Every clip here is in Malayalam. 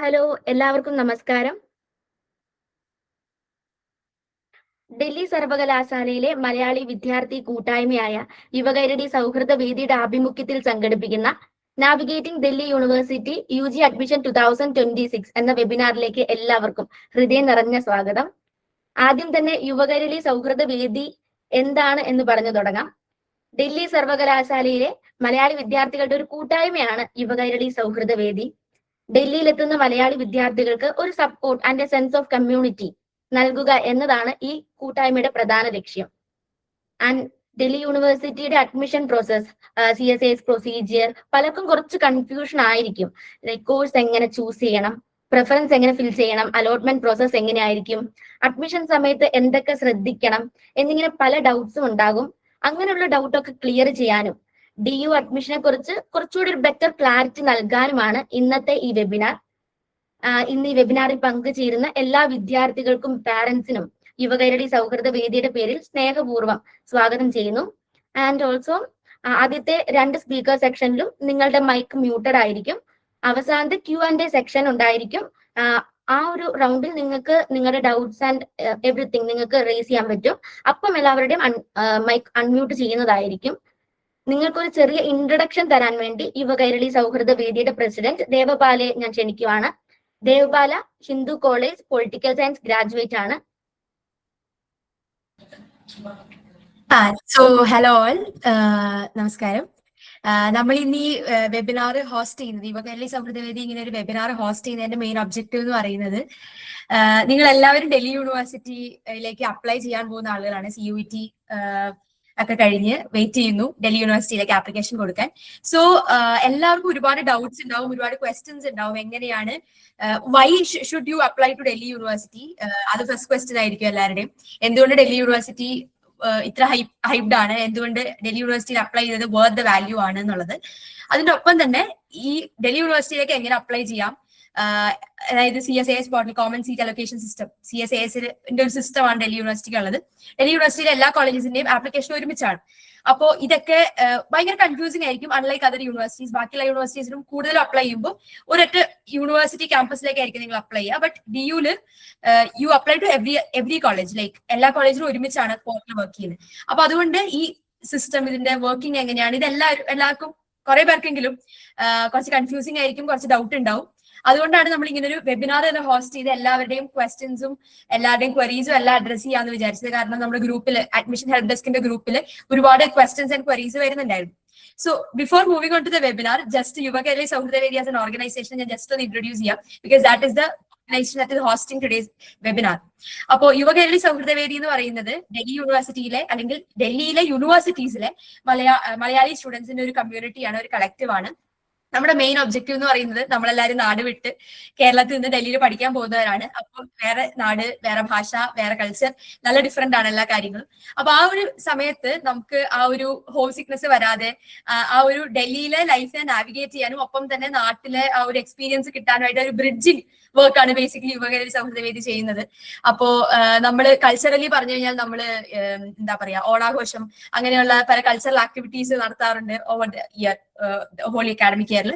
ഹലോ, എല്ലാവർക്കും നമസ്കാരം. ഡൽഹി സർവകലാശാലയിലെ മലയാളി വിദ്യാർത്ഥി കൂട്ടായ്മയായ യുവകൈരളി സൗഹൃദ വേദിയുടെ ആഭിമുഖ്യത്തിൽ സംഘടിപ്പിക്കുന്ന navigating Delhi university UG admission 2026 എന്ന വെബിനാറിലേക്ക് എല്ലാവർക്കും ഹൃദയം നിറഞ്ഞ സ്വാഗതം. ആദ്യം തന്നെ യുവകൈരളി സൗഹൃദ വേദി എന്താണ് എന്ന് പറഞ്ഞു തുടങ്ങാം. ഡൽഹി സർവകലാശാലയിലെ മലയാളി വിദ്യാർത്ഥികളുടെ ഒരു കൂട്ടായ്മയാണ് യുവകൈരളി സൗഹൃദ വേദി. ഡൽഹിയിലെത്തുന്ന മലയാളി വിദ്യാർത്ഥികൾക്ക് ഒരു support and A sense of community നൽകുക എന്നതാണ് ഈ കൂട്ടായ്മയുടെ പ്രധാന ലക്ഷ്യം. ആൻഡ് ഡൽഹി യൂണിവേഴ്സിറ്റിയുടെ അഡ്മിഷൻ പ്രോസസ്, CSAS പ്രൊസീജിയർ പലർക്കും കുറച്ച് കൺഫ്യൂഷൻ ആയിരിക്കും. ലൈക് കോഴ്സ് എങ്ങനെ ചൂസ് ചെയ്യണം, പ്രിഫറൻസ് എങ്ങനെ ഫിൽ ചെയ്യണം, അലോട്ട്മെന്റ് പ്രോസസ് എങ്ങനെയായിരിക്കും, അഡ്മിഷൻ സമയത്ത് എന്തൊക്കെ ശ്രദ്ധിക്കണം എന്നിങ്ങനെ പല ഡൗട്ട്സും ഉണ്ടാകും. അങ്ങനെയുള്ള ഡൗട്ടൊക്കെ ക്ലിയർ ചെയ്യാനും DU അഡ്മിഷനെ കുറിച്ച് കുറച്ചുകൂടി ഒരു ബെറ്റർ ക്ലാരിറ്റി നൽകാനുമാണ് ഇന്നത്തെ ഈ വെബിനാർ. ഇന്ന് ഈ വെബിനാറിൽ പങ്കുചേരുന്ന എല്ലാ വിദ്യാർത്ഥികൾക്കും പാരന്റ്സിനും യുവകൈരളി സൗഹൃദ വേദിയുടെ പേരിൽ സ്നേഹപൂർവ്വം സ്വാഗതം ചെയ്യുന്നു. ആൻഡ് ഓൾസോ ആദ്യത്തെ 2 സ്പീക്കർ സെക്ഷനിലും നിങ്ങളുടെ മൈക്ക് മ്യൂട്ടഡ് ആയിരിക്കും. അവസാനത്തെ Q&A സെക്ഷൻ ഉണ്ടായിരിക്കും. ആ ഒരു റൗണ്ടിൽ നിങ്ങൾക്ക് നിങ്ങളുടെ ഡൗട്ട്സ് ആൻഡ് എവറിത്തിങ് നിങ്ങൾക്ക് റേസ് ചെയ്യാൻ പറ്റും. അപ്പം എല്ലാവരുടെയും മൈക്ക് അൺമ്യൂട്ട് ചെയ്യുന്നതായിരിക്കും. നിങ്ങൾക്കൊരു ചെറിയ ഇൻട്രൊഡക്ഷൻ തരാൻ വേണ്ടി യുവകൈരളി സൗഹൃദ വേദിയുടെ പ്രസിഡന്റ് ദേവബാലയെ ഞാൻ ക്ഷണിക്കുവാണ്. Devabala Hindu college political science graduate ആണ്. ഹലോ ഓൾ, നമസ്കാരം. നമ്മൾ ഇന്ന് ഈ വെബിനാർ ഹോസ്റ്റ് ചെയ്യുന്നത്, യുവകൈരളി സൗഹൃദവേദി ഇങ്ങനെ ഒരു വെബിനാർ ഹോസ്റ്റ് ചെയ്യുന്നതിന്റെ മെയിൻ ഒബ്ജക്റ്റീവ് എന്ന് പറയുന്നത്, നിങ്ങൾ എല്ലാവരും ഡൽഹി യൂണിവേഴ്സിറ്റിയിലേക്ക് അപ്ലൈ ചെയ്യാൻ പോകുന്ന ആളുകളാണ്. CUET ഒക്കെ കഴിഞ്ഞ് വെയിറ്റ് ചെയ്യുന്നു ഡൽഹി യൂണിവേഴ്സിറ്റിയിലേക്ക് ആപ്ലിക്കേഷൻ കൊടുക്കാൻ. സോ എല്ലാവർക്കും ഒരുപാട് ഡൗട്ട്സ് ഉണ്ടാവും, ഒരുപാട് ക്വസ്റ്റ്യൻസ് ഉണ്ടാവും. എങ്ങനെയാണ്, why should you apply to Delhi university? അത് ഫസ്റ്റ് ക്വസ്റ്റ്യൻ ആയിരിക്കും എല്ലാവരുടെയും. എന്തുകൊണ്ട് ഡൽഹി യൂണിവേഴ്സിറ്റി ഇത്ര ഹൈപ്ഡ് ആണ്, എന്തുകൊണ്ട് ഡൽഹി യൂണിവേഴ്സിറ്റിയിൽ അപ്ലൈ ചെയ്തത് വർത്ത് ദ വാല്യൂ ആണ് എന്നുള്ളത്. അതിന്റെ ഒപ്പം തന്നെ ഈ ഡൽഹി യൂണിവേഴ്സിറ്റിയിലേക്ക് എങ്ങനെ അപ്ലൈ ചെയ്യാം, അതായത് CSAS portal, common seat allocation system, CSASന്റെ ഒരു സിസ്റ്റമാണ് ഡൽഹി യൂണിവേഴ്സിറ്റിക്ക് ഉള്ളത്. ഡൽഹി യൂണിവേഴ്സിറ്റിയിലെ എല്ലാ കോളേജസിന്റെയും ആപ്ലിക്കേഷൻ ഒരുമിച്ചാണ്. അപ്പോൾ ഇതൊക്കെ ഭയങ്കര കൺഫ്യൂസിംഗ് ആയിരിക്കും. അൺലൈക്ക് അതർ യൂണിവേഴ്സിറ്റീസ്, ബാക്കിയുള്ള യൂണിവേഴ്സിറ്റീസിനും കൂടുതലും അപ്ലൈ ചെയ്യുമ്പോൾ ഒരൊറ്റ യൂണിവേഴ്സിറ്റി ക്യാമ്പസിലേക്കായിരിക്കും നിങ്ങൾ അപ്ലൈ ചെയ്യുക. ബട്ട് DUല് you apply to every college, like എല്ലാ കോളേജിലും ഒരുമിച്ചാണ് പോർട്ടൽ വർക്ക് ചെയ്യുന്നത്. അപ്പൊ അതുകൊണ്ട് ഈ സിസ്റ്റം, ഇതിന്റെ വർക്കിംഗ് എങ്ങനെയാണ്, ഇത് എല്ലാവർക്കും കുറെ പേർക്കെങ്കിലും കുറച്ച് കൺഫ്യൂസിംഗ് ആയിരിക്കും, കുറച്ച് ഡൗട്ട് ഉണ്ടാവും. അതുകൊണ്ടാണ് നമ്മൾ ഇങ്ങനെ ഒരു വെബിനാർ തന്നെ ഹോസ്റ്റ് ചെയ്ത് എല്ലാവരുടെയും ക്വസ്റ്റ്യൻസും എല്ലാവരുടെയും ക്വരീസും എല്ലാം അഡ്രസ് ചെയ്യാന്ന് വിചാരിച്ചത്. കാരണം നമ്മുടെ ഗ്രൂപ്പിൽ, അഡ്മിഷൻ ഹെൽപ്പ് ഡെസ്കിന്റെ ഗ്രൂപ്പിൽ ഒരുപാട് ക്വസ്റ്റ്യൻസ് ആൻഡ് ക്വരീസ് വരുന്നുണ്ടായിരുന്നു. So before moving on to the webinar, just Yuvakairali Sauhruda Vedi as an organization ഞാൻ ജസ്റ്റ് ഒന്ന് ഇൻട്രൊഡ്യൂസ് ചെയ്യാം, because that is the organization that is hosting today's webinar. അപ്പോൾ യുവകൈരളി സൗഹൃദ വേദി എന്ന് പറയുന്നത് ഡൽഹി യൂണിവേഴ്സിറ്റിയിലെ അല്ലെങ്കിൽ ഡൽഹിയിലെ യൂണിവേഴ്സിറ്റീസിലെ മലയാളി സ്റ്റുഡൻസിന്റെ ഒരു കമ്മ്യൂണിറ്റിയാണ്, ഒരു കളക്റ്റീവ് ആണ്. നമ്മുടെ മെയിൻ ഒബ്ജക്റ്റീവ് എന്ന് പറയുന്നത്, നമ്മളെല്ലാവരും നാട് വിട്ട് കേരളത്തിൽ നിന്ന് ഡൽഹിയിൽ പഠിക്കാൻ പോകുന്നവരാണ്. അപ്പോൾ വേറെ നാട്, വേറെ ഭാഷ, വേറെ കൾച്ചർ, നല്ല ഡിഫറെന്റ് ആണ് എല്ലാ കാര്യങ്ങളും. അപ്പൊ ആ ഒരു സമയത്ത് നമുക്ക് ആ ഒരു ഹോം സിക്നെസ് വരാതെ ആ ഒരു ഡൽഹിയിലെ ലൈഫിനെ നാവിഗേറ്റ് ചെയ്യാനും ഒപ്പം തന്നെ നാട്ടിലെ ആ ഒരു എക്സ്പീരിയൻസ് കിട്ടാനുമായിട്ട് ഒരു ബ്രിഡ്ജിങ് വർക്കാണ് ബേസിക്കലി യുവകൈരളി സൗഹൃദ വേദി ചെയ്യുന്നത്. അപ്പോ നമ്മൾ കൾച്ചറലി പറഞ്ഞു കഴിഞ്ഞാൽ നമ്മള് എന്താ പറയാ, ഓണാഘോഷം അങ്ങനെയുള്ള പല കൾച്ചറൽ ആക്ടിവിറ്റീസ് നടത്താറുണ്ട് over the year, whole academic ഇയറിൽ.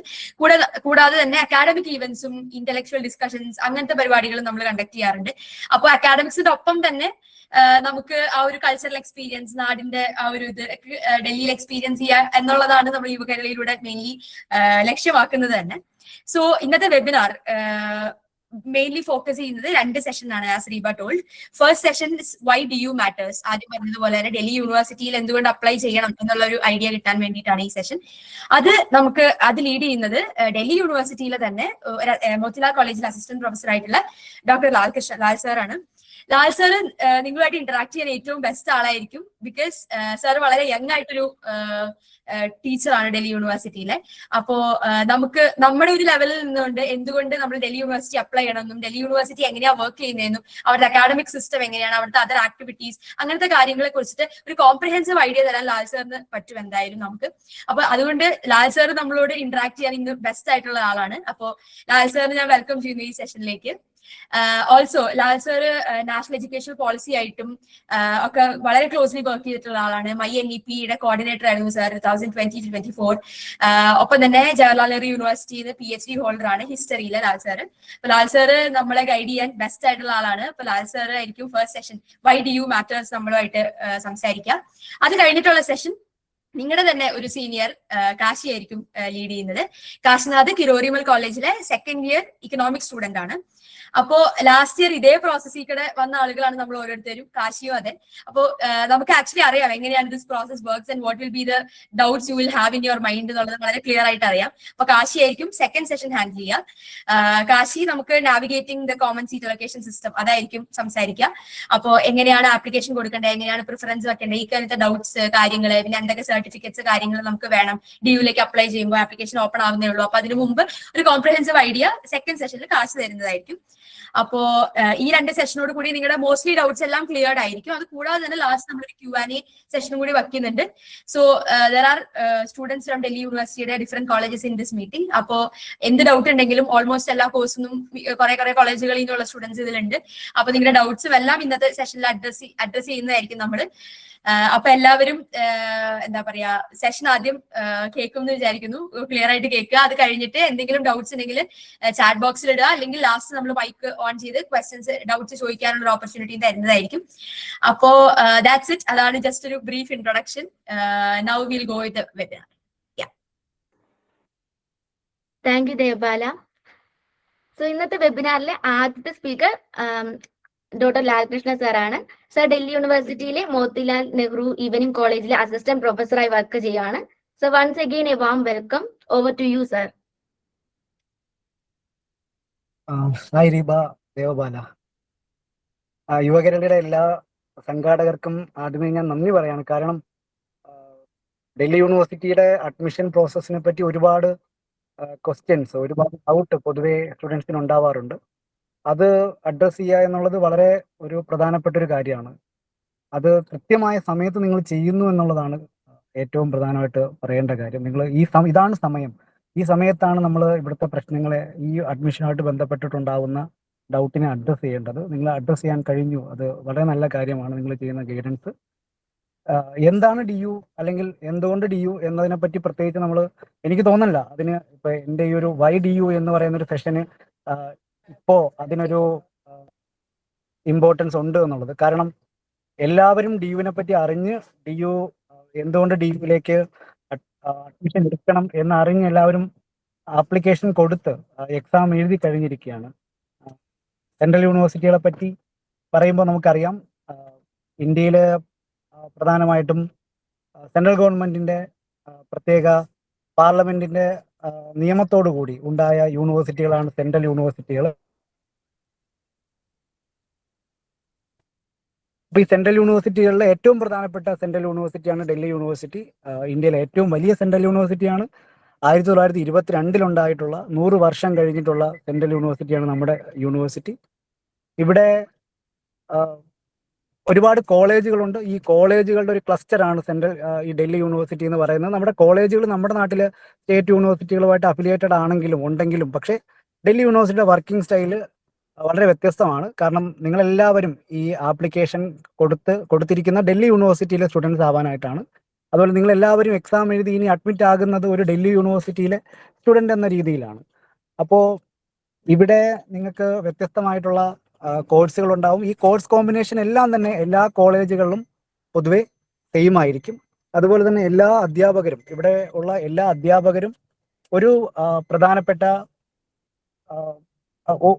കൂടാതെ തന്നെ അക്കാഡമിക് ഈവന്റ്സും ഇന്റലക്ച്വൽ ഡിസ്കഷൻസ് അങ്ങനത്തെ പരിപാടികളും നമ്മൾ കണ്ടക്ട് ചെയ്യാറുണ്ട്. അപ്പോൾ അക്കാഡമിക്സിന്റെ ഒപ്പം തന്നെ നമുക്ക് ആ ഒരു കൾച്ചറൽ എക്സ്പീരിയൻസ്, നാടിന്റെ ആ ഒരു ഇത് ഡൽഹിയിൽ എക്സ്പീരിയൻസ് ചെയ്യുക എന്നുള്ളതാണ് നമ്മൾ യുവകൈരളിയിലൂടെ മെയിൻലി ലക്ഷ്യമാക്കുന്നത് തന്നെ. സോ ഇന്നത്തെ വെബിനാർ മെയിൻലി ഫോക്കസ് ചെയ്യുന്നത് 2 സെഷനാണ്, as Reeba told. First session why DU matters. ആദ്യം പറഞ്ഞതുപോലെ തന്നെ ഡൽഹി യൂണിവേഴ്സിറ്റിയിൽ എന്തുകൊണ്ട് അപ്ലൈ ചെയ്യണം എന്നുള്ള ഒരു ഐഡിയ കിട്ടാൻ വേണ്ടിയിട്ടാണ് ഈ സെഷൻ. അത് ലീഡ് ചെയ്യുന്നത് ഡൽഹി യൂണിവേഴ്സിറ്റിയിലെ തന്നെ മോത്തിലാൽ കോളേജിൽ അസിസ്റ്റന്റ് പ്രൊഫസർ ആയിട്ടുള്ള ഡോക്ടർ ലാൽ സാർ ആണ്. ലാൽ സാർ നിങ്ങളുമായിട്ട് ഇന്ററാക്ട് ചെയ്യാൻ ഏറ്റവും ബെസ്റ്റ് ആളായിരിക്കും, ബിക്കോസ് സാർ വളരെ യങ് ആയിട്ടൊരു ടീച്ചറാണ് ഡൽഹി യൂണിവേഴ്സിറ്റിയിലെ. അപ്പോ നമുക്ക് നമ്മുടെ ഒരു ലെവലിൽ നിന്നുകൊണ്ട് എന്തുകൊണ്ട് നമ്മൾ ഡൽഹി യൂണിവേഴ്സിറ്റി അപ്ലൈ ചെയ്യണമെന്നും ഡൽഹി യൂണിവേഴ്സിറ്റി എങ്ങനെയാ വർക്ക് ചെയ്യുന്നതെന്നും അവരുടെ അക്കാഡമിക് സിസ്റ്റം എങ്ങനെയാണ്, അവിടുത്തെ അതർ ആക്ടിവിറ്റീസ്, അങ്ങനത്തെ കാര്യങ്ങളെ കുറിച്ചിട്ട് ഒരു കോംപ്രിഹെൻസീവ് ഐഡിയ തരാൻ ലാൽ സാറിന് പറ്റും എന്തായാലും നമുക്ക്. അപ്പൊ അതുകൊണ്ട് ലാൽ സാർ നമ്മളോട് ഇന്ററാക്ട് ചെയ്യാൻ ഇന്ന് ബെസ്റ്റ് ആയിട്ടുള്ള ആളാണ്. അപ്പോ ലാൽ സാറിന് ഞാൻ വെൽക്കം ചെയ്യുന്നു ഈ സെഷനിലേക്ക്. Also Lal sir national education policy ആയിട്ടും ഒക്കെ വളരെ ക്ലോസ്ലി വർക്ക് ചെയ്തിട്ടുള്ള ആളാണ്. MyNEP-യുടെ കോർഡിനേറ്റർ ആയിരുന്നു സർ 2020-24. ഒപ്പം തന്നെ ജവഹർലാൽ നെഹ്റു യൂണിവേഴ്സിറ്റിയിൽ PhD ഹോൾഡർ ആണ് ഹിസ്റ്ററിയിലെ ലാൽ സർ. അപ്പൊ ലാൽ സർ നമ്മളെ ഗൈഡ് ചെയ്യാൻ ബെസ്റ്റ് ആയിട്ടുള്ള ആളാണ്. അപ്പൊ ലാൽ സർ ആയിരിക്കും first session why do you matters നമ്മളുമായിട്ട് സംസാരിക്കാം. അത് കഴിഞ്ഞിട്ടുള്ള സെഷൻ നിങ്ങളുടെ തന്നെ ഒരു സീനിയർ കാശി ആയിരിക്കും ലീഡ് ചെയ്യുന്നത്. കാശിനാഥ് കിരോരിമൽ കോളേജിലെ സെക്കൻഡ് ഇയർ ഇക്കണോമിക്സ് സ്റ്റുഡന്റ് ആണ്. അപ്പോ ലാസ്റ്റ് ഇയർ ഇതേ പ്രോസസ്സിൽ കൂടെ വന്ന ആളുകളാണ് നമ്മൾ ഓരോരുത്തരും, കാശിയും അതെ. അപ്പോൾ നമുക്ക് ആക്ച്വലി അറിയാം എങ്ങനെയാണ് this process works and what will be the doubts U will have in your mind എന്നുള്ളത് വളരെ ക്ലിയർ ആയിട്ട് അറിയാം. അപ്പൊ കാശി ആയിരിക്കും സെക്കൻഡ് സെഷൻ ഹാൻഡിൽ ചെയ്യുക. കാശി നമുക്ക് navigating the common seat allocation system അതായിരിക്കും സംസാരിക്കുക. അപ്പോൾ എങ്ങനെയാണ് ആപ്ലിക്കേഷൻ കൊടുക്കേണ്ടത്, എങ്ങനെയാണ് പ്രിഫറൻസ് വെക്കേണ്ടത്, ഇക്കാര്യത്തെ ഡൗട്ട്സ് കാര്യങ്ങൾ, പിന്നെ എന്തൊക്കെ സർട്ടിഫിക്കറ്റ്സ് കാര്യങ്ങൾ നമുക്ക് വേണം DU-ലേക്ക് അപ്ലൈ ചെയ്യുമ്പോൾ, ആപ്ലിക്കേഷൻ ഓപ്പൺ ആവുന്നേ ഉള്ളൂ. അപ്പൊ അതിനു മുമ്പ് ഒരു കോംപ്രഹെൻസീവ് ഐഡിയ സെക്കൻഡ് സെഷനിൽ കാശി തരുന്നതായിരിക്കും. അപ്പോ ഈ 2 സെഷനോട് കൂടി നിങ്ങളുടെ മോസ്റ്റ്ലി ഡൗട്ട്സ് എല്ലാം ക്ലിയർഡ് ആയിരിക്കും. അത് കൂടാതെ തന്നെ ലാസ്റ്റ് നമ്മളൊരു Q&A സെഷനും കൂടി വയ്ക്കുന്നുണ്ട്. So there are students from Delhi യൂണിവേഴ്സിറ്റിയുടെ different colleges in this meeting. അപ്പോൾ എന്ത് ഡൗട്ട് ഉണ്ടെങ്കിലും ഓൾമോസ്റ്റ് എല്ലാ കോഴ്സിനും കുറെ കോളേജുകളിൽ നിന്നുള്ള സ്റ്റുഡൻസ് ഇതിലുണ്ട്. അപ്പൊ നിങ്ങളുടെ ഡൗട്ട്സും എല്ലാം ഇന്നത്തെ സെഷനിൽ അഡ്രസ് ചെയ്യുന്നതായിരിക്കും നമ്മൾ. അപ്പൊ എല്ലാവരും എന്താ പറയാ സെഷൻ ആദ്യം കേൾക്കും എന്ന് വിചാരിക്കുന്നു. ക്ലിയർ ആയിട്ട് കേൾക്കുക. അത് കഴിഞ്ഞിട്ട് എന്തെങ്കിലും ഡൗട്ട്സ് ഉണ്ടെങ്കിൽ ചാറ്റ് ബോക്സിൽ ഇടുക, അല്ലെങ്കിൽ ലാസ്റ്റ് നമ്മൾ മൈക്ക് ഓൺ ചെയ്ത് ക്വസ്റ്റ്യൻസ് ഡൗട്ട്സ് ചോദിക്കാനുള്ള ഒരു ഓപ്പർച്യൂണിറ്റി തരുന്നതായിരിക്കും. അപ്പോ ദാറ്റ്സ് ഇറ്റ്. അതാണ് ജസ്റ്റ് ഒരു brief introduction. Now will go with the webinar. Thank you Devabala. So ഇന്നത്തെ വെബിനാറിലെ ആദ്യത്തെ സ്പീക്കർ ഡോക്ടർ ലാൽകൃഷ്ണ സാറാണ്. സർ ഡൽഹി യൂണിവേഴ്സിറ്റിയിലെ മോത്തിലാൽ നെഹ്റു ഈവനിംഗ് കോളേജിലെ അസിസ്റ്റന്റ് പ്രൊഫസറായി വർക്ക് ചെയ്യുകയാണ്. So once again a warm welcome. Over to you sir. Hi Reeba, Devabala. യുവകേരളയുടെ എല്ലാ സംഘാടകർക്കും ആദ്യമേ ഞാൻ നന്ദി പറയാണ്. കാരണം ഡൽഹി യൂണിവേഴ്സിറ്റിയുടെ അഡ്മിഷൻ പ്രോസസ്സിനെ പറ്റി ഒരുപാട് ക്വസ്റ്റ്യൻസ്, ഒരുപാട് ഡൗട്ട് പൊതുവെ സ്റ്റുഡൻസിന് ഉണ്ടാവാറുണ്ട്. അത് അഡ്രസ് ചെയ്യുക എന്നുള്ളത് വളരെ ഒരു പ്രധാനപ്പെട്ട ഒരു കാര്യമാണ്. അത് കൃത്യമായ സമയത്ത് നിങ്ങൾ ചെയ്യുന്നു എന്നുള്ളതാണ് ഏറ്റവും പ്രധാനമായിട്ട് പറയേണ്ട കാര്യം. നിങ്ങൾ ഇതാണ് സമയം. ഈ സമയത്താണ് നമ്മൾ ഇവിടുത്തെ പ്രശ്നങ്ങളെ, ഈ അഡ്മിഷനുമായിട്ട് ബന്ധപ്പെട്ടിട്ടുണ്ടാവുന്ന ഡൗട്ടിനെ അഡ്രസ് ചെയ്യേണ്ടത്. നിങ്ങൾ അഡ്രസ് ചെയ്യാൻ കഴിഞ്ഞു, അത് വളരെ നല്ല കാര്യമാണ്. നിങ്ങൾ ചെയ്യുന്ന ഗൈഡൻസ്. എന്താണ് DU അല്ലെങ്കിൽ എന്തുകൊണ്ട് DU എന്നതിനെ പറ്റി പ്രത്യേകിച്ച് എനിക്ക് തോന്നുന്നില്ല അതിന് ഇപ്പൊ എൻ്റെ ഈ ഒരു വൈ DU എന്ന് പറയുന്ന ഒരു സെഷന് ഇപ്പോ അതിനൊരു ഇമ്പോർട്ടൻസ് ഉണ്ട് എന്നുള്ളത്. കാരണം എല്ലാവരും DU-വിനെ പറ്റി അറിഞ്ഞ് എന്തുകൊണ്ട് DU-ലേക്ക് അഡ്മിഷൻ എടുക്കണം എന്നറിഞ്ഞ് എല്ലാവരും ആപ്ലിക്കേഷൻ കൊടുത്ത് എക്സാം എഴുതി കഴിഞ്ഞിരിക്കുകയാണ്. സെൻട്രൽ യൂണിവേഴ്സിറ്റികളെ പറ്റി പറയുമ്പോൾ നമുക്കറിയാം, ഇന്ത്യയിലെ പ്രധാനമായിട്ടും സെൻട്രൽ ഗവൺമെന്റിന്റെ പ്രത്യേക പാർലമെന്റിന്റെ നിയമത്തോടു കൂടി ഉണ്ടായ യൂണിവേഴ്സിറ്റികളാണ് സെൻട്രൽ യൂണിവേഴ്സിറ്റികൾ. ഈ സെൻട്രൽ യൂണിവേഴ്സിറ്റികളിലെ ഏറ്റവും പ്രധാനപ്പെട്ട സെൻട്രൽ യൂണിവേഴ്സിറ്റിയാണ് ഡൽഹി യൂണിവേഴ്സിറ്റി. ഇന്ത്യയിലെ ഏറ്റവും വലിയ സെൻട്രൽ യൂണിവേഴ്സിറ്റിയാണ്. 1922 ഉണ്ടായിട്ടുള്ള 100 വർഷം കഴിഞ്ഞിട്ടുള്ള സെൻട്രൽ യൂണിവേഴ്സിറ്റിയാണ് നമ്മുടെ യൂണിവേഴ്സിറ്റി. ഇവിടെ ഒരുപാട് കോളേജുകളുണ്ട്. ഈ കോളേജുകളുടെ ഒരു ക്ലസ്റ്ററാണ് ഈ ഡൽഹി യൂണിവേഴ്സിറ്റി എന്ന് പറയുന്നത്. നമ്മുടെ കോളേജുകൾ നമ്മുടെ നാട്ടിലെ സ്റ്റേറ്റ് യൂണിവേഴ്സിറ്റികളുമായിട്ട് അഫിലിയേറ്റഡ് ഉണ്ടെങ്കിലും പക്ഷേ ഡൽഹി യൂണിവേഴ്സിറ്റിയുടെ വർക്കിംഗ് സ്റ്റൈല് വളരെ വ്യത്യസ്തമാണ്. കാരണം നിങ്ങളെല്ലാവരും ഈ ആപ്ലിക്കേഷൻ കൊടുത്തിരിക്കുന്ന ഡൽഹി യൂണിവേഴ്സിറ്റിയിലെ സ്റ്റുഡൻസ് ആവാനായിട്ടാണ്. അതുപോലെ നിങ്ങളെല്ലാവരും എക്സാം എഴുതി ഇനി അഡ്മിറ്റ് ആകുന്നത് ഒരു ഡൽഹി യൂണിവേഴ്സിറ്റിയിലെ സ്റ്റുഡൻ്റ് എന്ന രീതിയിലാണ്. അപ്പോൾ ഇവിടെ നിങ്ങൾക്ക് വ്യത്യസ്തമായിട്ടുള്ള കോഴ്സുകൾ ഉണ്ടാവും. ഈ കോഴ്സ് കോമ്പിനേഷൻ എല്ലാം തന്നെ എല്ലാ കോളേജുകളിലും പൊതുവെ സെയിം ആയിരിക്കും. അതുപോലെ തന്നെ എല്ലാ അധ്യാപകരും, ഇവിടെ ഉള്ള എല്ലാ അധ്യാപകരും ഒരു പ്രധാനപ്പെട്ട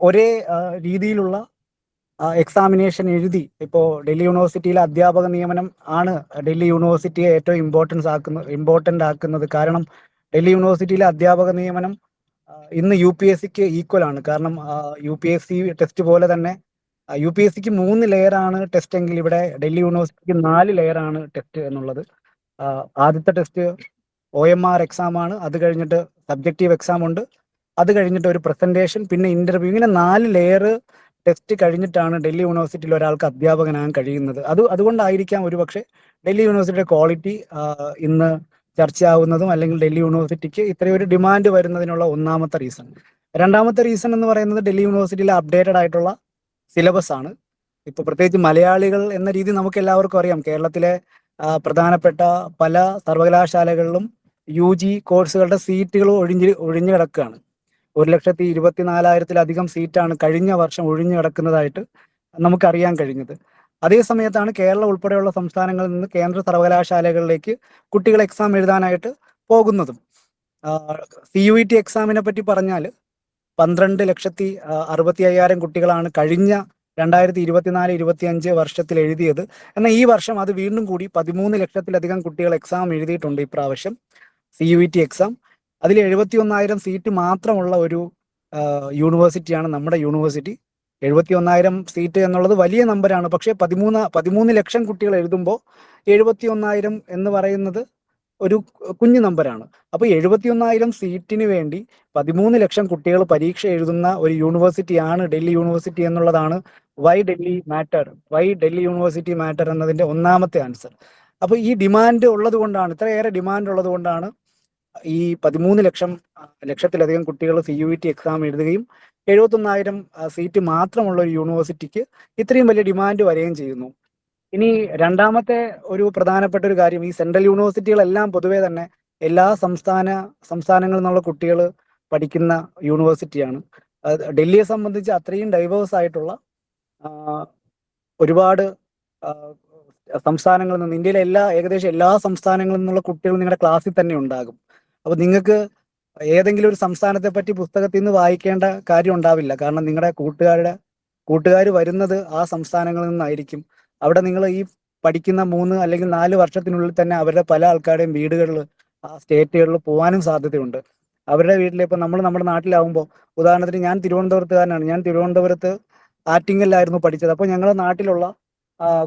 ഒരേ രീതിയിലുള്ള എക്സാമിനേഷൻ എഴുതി. ഇപ്പോൾ ഡൽഹി യൂണിവേഴ്സിറ്റിയിലെ അധ്യാപക നിയമനം ആണ് ഡൽഹി യൂണിവേഴ്സിറ്റിയെ ഏറ്റവും ഇമ്പോർട്ടൻ്റ് ആക്കുന്നത്. കാരണം ഡൽഹി യൂണിവേഴ്സിറ്റിയിലെ അധ്യാപക നിയമനം ഇന്ന് UPSCക്ക് ഈക്വൽ ആണ്. കാരണം UPSC ടെസ്റ്റ് പോലെ തന്നെ UPSCക്ക് 3 ലെയറാണ് ടെസ്റ്റ് എങ്കിൽ ഇവിടെ ഡൽഹി യൂണിവേഴ്സിറ്റിക്ക് 4 ലെയറാണ് ടെസ്റ്റ് എന്നുള്ളത്. ആദ്യത്തെ ടെസ്റ്റ് OMR എക്സാം ആണ്. അത് കഴിഞ്ഞിട്ട് സബ്ജക്റ്റീവ് എക്സാം ഉണ്ട്. അത് കഴിഞ്ഞിട്ട് ഒരു പ്രസന്റേഷൻ, പിന്നെ ഇന്റർവ്യൂ. ഇങ്ങനെ 4 ലെയർ ടെസ്റ്റ് കഴിഞ്ഞിട്ടാണ് ഡൽഹി യൂണിവേഴ്സിറ്റിയിൽ ഒരാൾക്ക് അധ്യാപകനാകാൻ കഴിയുന്നത്. അതുകൊണ്ടായിരിക്കാം ഒരുപക്ഷെ ഡൽഹി യൂണിവേഴ്സിറ്റിയുടെ ക്വാളിറ്റി ഇന്ന് ചർച്ചയാവുന്നതും അല്ലെങ്കിൽ ഡൽഹി യൂണിവേഴ്സിറ്റിക്ക് ഇത്രയൊരു ഡിമാൻഡ് വരുന്നതിനുള്ള ഒന്നാമത്തെ റീസൺ. രണ്ടാമത്തെ റീസൺ എന്ന് പറയുന്നത് ഡൽഹി യൂണിവേഴ്സിറ്റിയിലെ അപ്ഡേറ്റഡ് ആയിട്ടുള്ള സിലബസ് ആണ്. ഇപ്പൊ പ്രത്യേകിച്ച് മലയാളികൾ എന്ന രീതി നമുക്ക് എല്ലാവർക്കും അറിയാം. കേരളത്തിലെ പ്രധാനപ്പെട്ട പല സർവകലാശാലകളിലും UG കോഴ്സുകളുടെ സീറ്റുകൾ ഒഴിഞ്ഞു കിടക്കുകയാണ്. 1,24,000-ലധികം സീറ്റാണ് കഴിഞ്ഞ വർഷം ഒഴിഞ്ഞു കിടക്കുന്നതായിട്ട് നമുക്കറിയാൻ കഴിഞ്ഞത്. അതേ സമയത്താണ് കേരളം ഉൾപ്പെടെയുള്ള സംസ്ഥാനങ്ങളിൽ നിന്ന് കേന്ദ്ര സർവകലാശാലകളിലേക്ക് കുട്ടികൾ എക്സാം എഴുതാനായിട്ട് പോകുന്നതും. CUET എക്സാമിനെ പറ്റി പറഞ്ഞാൽ 12,65,000 കുട്ടികളാണ് കഴിഞ്ഞ 2024-25 വർഷത്തിൽ എഴുതിയത്. എന്നാൽ ഈ വർഷം അത് വീണ്ടും കൂടി 13 ലക്ഷത്തിലധികം കുട്ടികൾ എക്സാം എഴുതിയിട്ടുണ്ട് ഇപ്രാവശ്യം CUET എക്സാം. അതിൽ 71,000 സീറ്റ് മാത്രമുള്ള ഒരു യൂണിവേഴ്സിറ്റിയാണ് നമ്മുടെ യൂണിവേഴ്സിറ്റി. 71,000 സീറ്റ് എന്നുള്ളത് വലിയ നമ്പറാണ്. പക്ഷേ 13 ലക്ഷം കുട്ടികൾ എഴുതുമ്പോൾ 71,000 എന്ന് പറയുന്നത് ഒരു കുഞ്ഞു നമ്പറാണ്. അപ്പോൾ 71,000 സീറ്റിന് വേണ്ടി 13 ലക്ഷം കുട്ടികൾ പരീക്ഷ എഴുതുന്ന ഒരു യൂണിവേഴ്സിറ്റിയാണ് ഡൽഹി യൂണിവേഴ്സിറ്റി എന്നുള്ളതാണ് വൈ ഡൽഹി യൂണിവേഴ്സിറ്റി മാറ്റർ എന്നതിന്റെ ഒന്നാമത്തെ ആൻസർ. അപ്പോൾ ഈ ഡിമാൻഡ് ഉള്ളത് കൊണ്ടാണ്, ഇത്രയേറെ ഡിമാൻഡ് ഉള്ളത് കൊണ്ടാണ് ഈ 13 ലക്ഷത്തിലധികം കുട്ടികൾ CUET എക്സാം എഴുതുകയും 71,000 സീറ്റ് മാത്രമുള്ള ഒരു യൂണിവേഴ്സിറ്റിക്ക് ഇത്രയും വലിയ ഡിമാൻഡ് വരികയും ചെയ്യുന്നു. ഇനി രണ്ടാമത്തെ ഒരു പ്രധാനപ്പെട്ട ഒരു കാര്യം, ഈ സെൻട്രൽ യൂണിവേഴ്സിറ്റികളെല്ലാം പൊതുവെ തന്നെ എല്ലാ സംസ്ഥാനങ്ങളിൽ നിന്നുള്ള കുട്ടികൾ പഠിക്കുന്ന യൂണിവേഴ്സിറ്റിയാണ്. ഡൽഹിയെ സംബന്ധിച്ച് അത്രയും ഡൈവേഴ്സ് ആയിട്ടുള്ള ഒരുപാട് സംസ്ഥാനങ്ങളിൽ നിന്ന്, ഇന്ത്യയിലെ ഏകദേശം എല്ലാ സംസ്ഥാനങ്ങളിൽ നിന്നുള്ള കുട്ടികൾ നിങ്ങളുടെ ക്ലാസ്സിൽ തന്നെ ഉണ്ടാകും. അപ്പോൾ നിങ്ങൾക്ക് ഏതെങ്കിലും ഒരു സംസ്ഥാനത്തെ പറ്റി പുസ്തകത്തിൽ നിന്ന് വായിക്കേണ്ട കാര്യം ഉണ്ടാവില്ല. കാരണം നിങ്ങളുടെ കൂട്ടുകാർ വരുന്നത് ആ സംസ്ഥാനങ്ങളിൽ നിന്നായിരിക്കും. അവിടെ നിങ്ങൾ ഈ പഠിക്കുന്ന 3 അല്ലെങ്കിൽ 4 വർഷത്തിനുള്ളിൽ തന്നെ അവരുടെ പല ആൾക്കാരുടെയും വീടുകളിൽ, ആ സ്റ്റേറ്റുകളിൽ പോകാനും സാധ്യതയുണ്ട്. അവരുടെ വീട്ടിൽ ഇപ്പോൾ നമ്മുടെ നാട്ടിലാവുമ്പോൾ, ഉദാഹരണത്തിന് ഞാൻ തിരുവനന്തപുരത്തുകാരനാണ്. ഞാൻ തിരുവനന്തപുരത്ത് ആറ്റിങ്ങലിലായിരുന്നു പഠിച്ചത്. അപ്പോൾ ഞങ്ങളുടെ നാട്ടിലുള്ള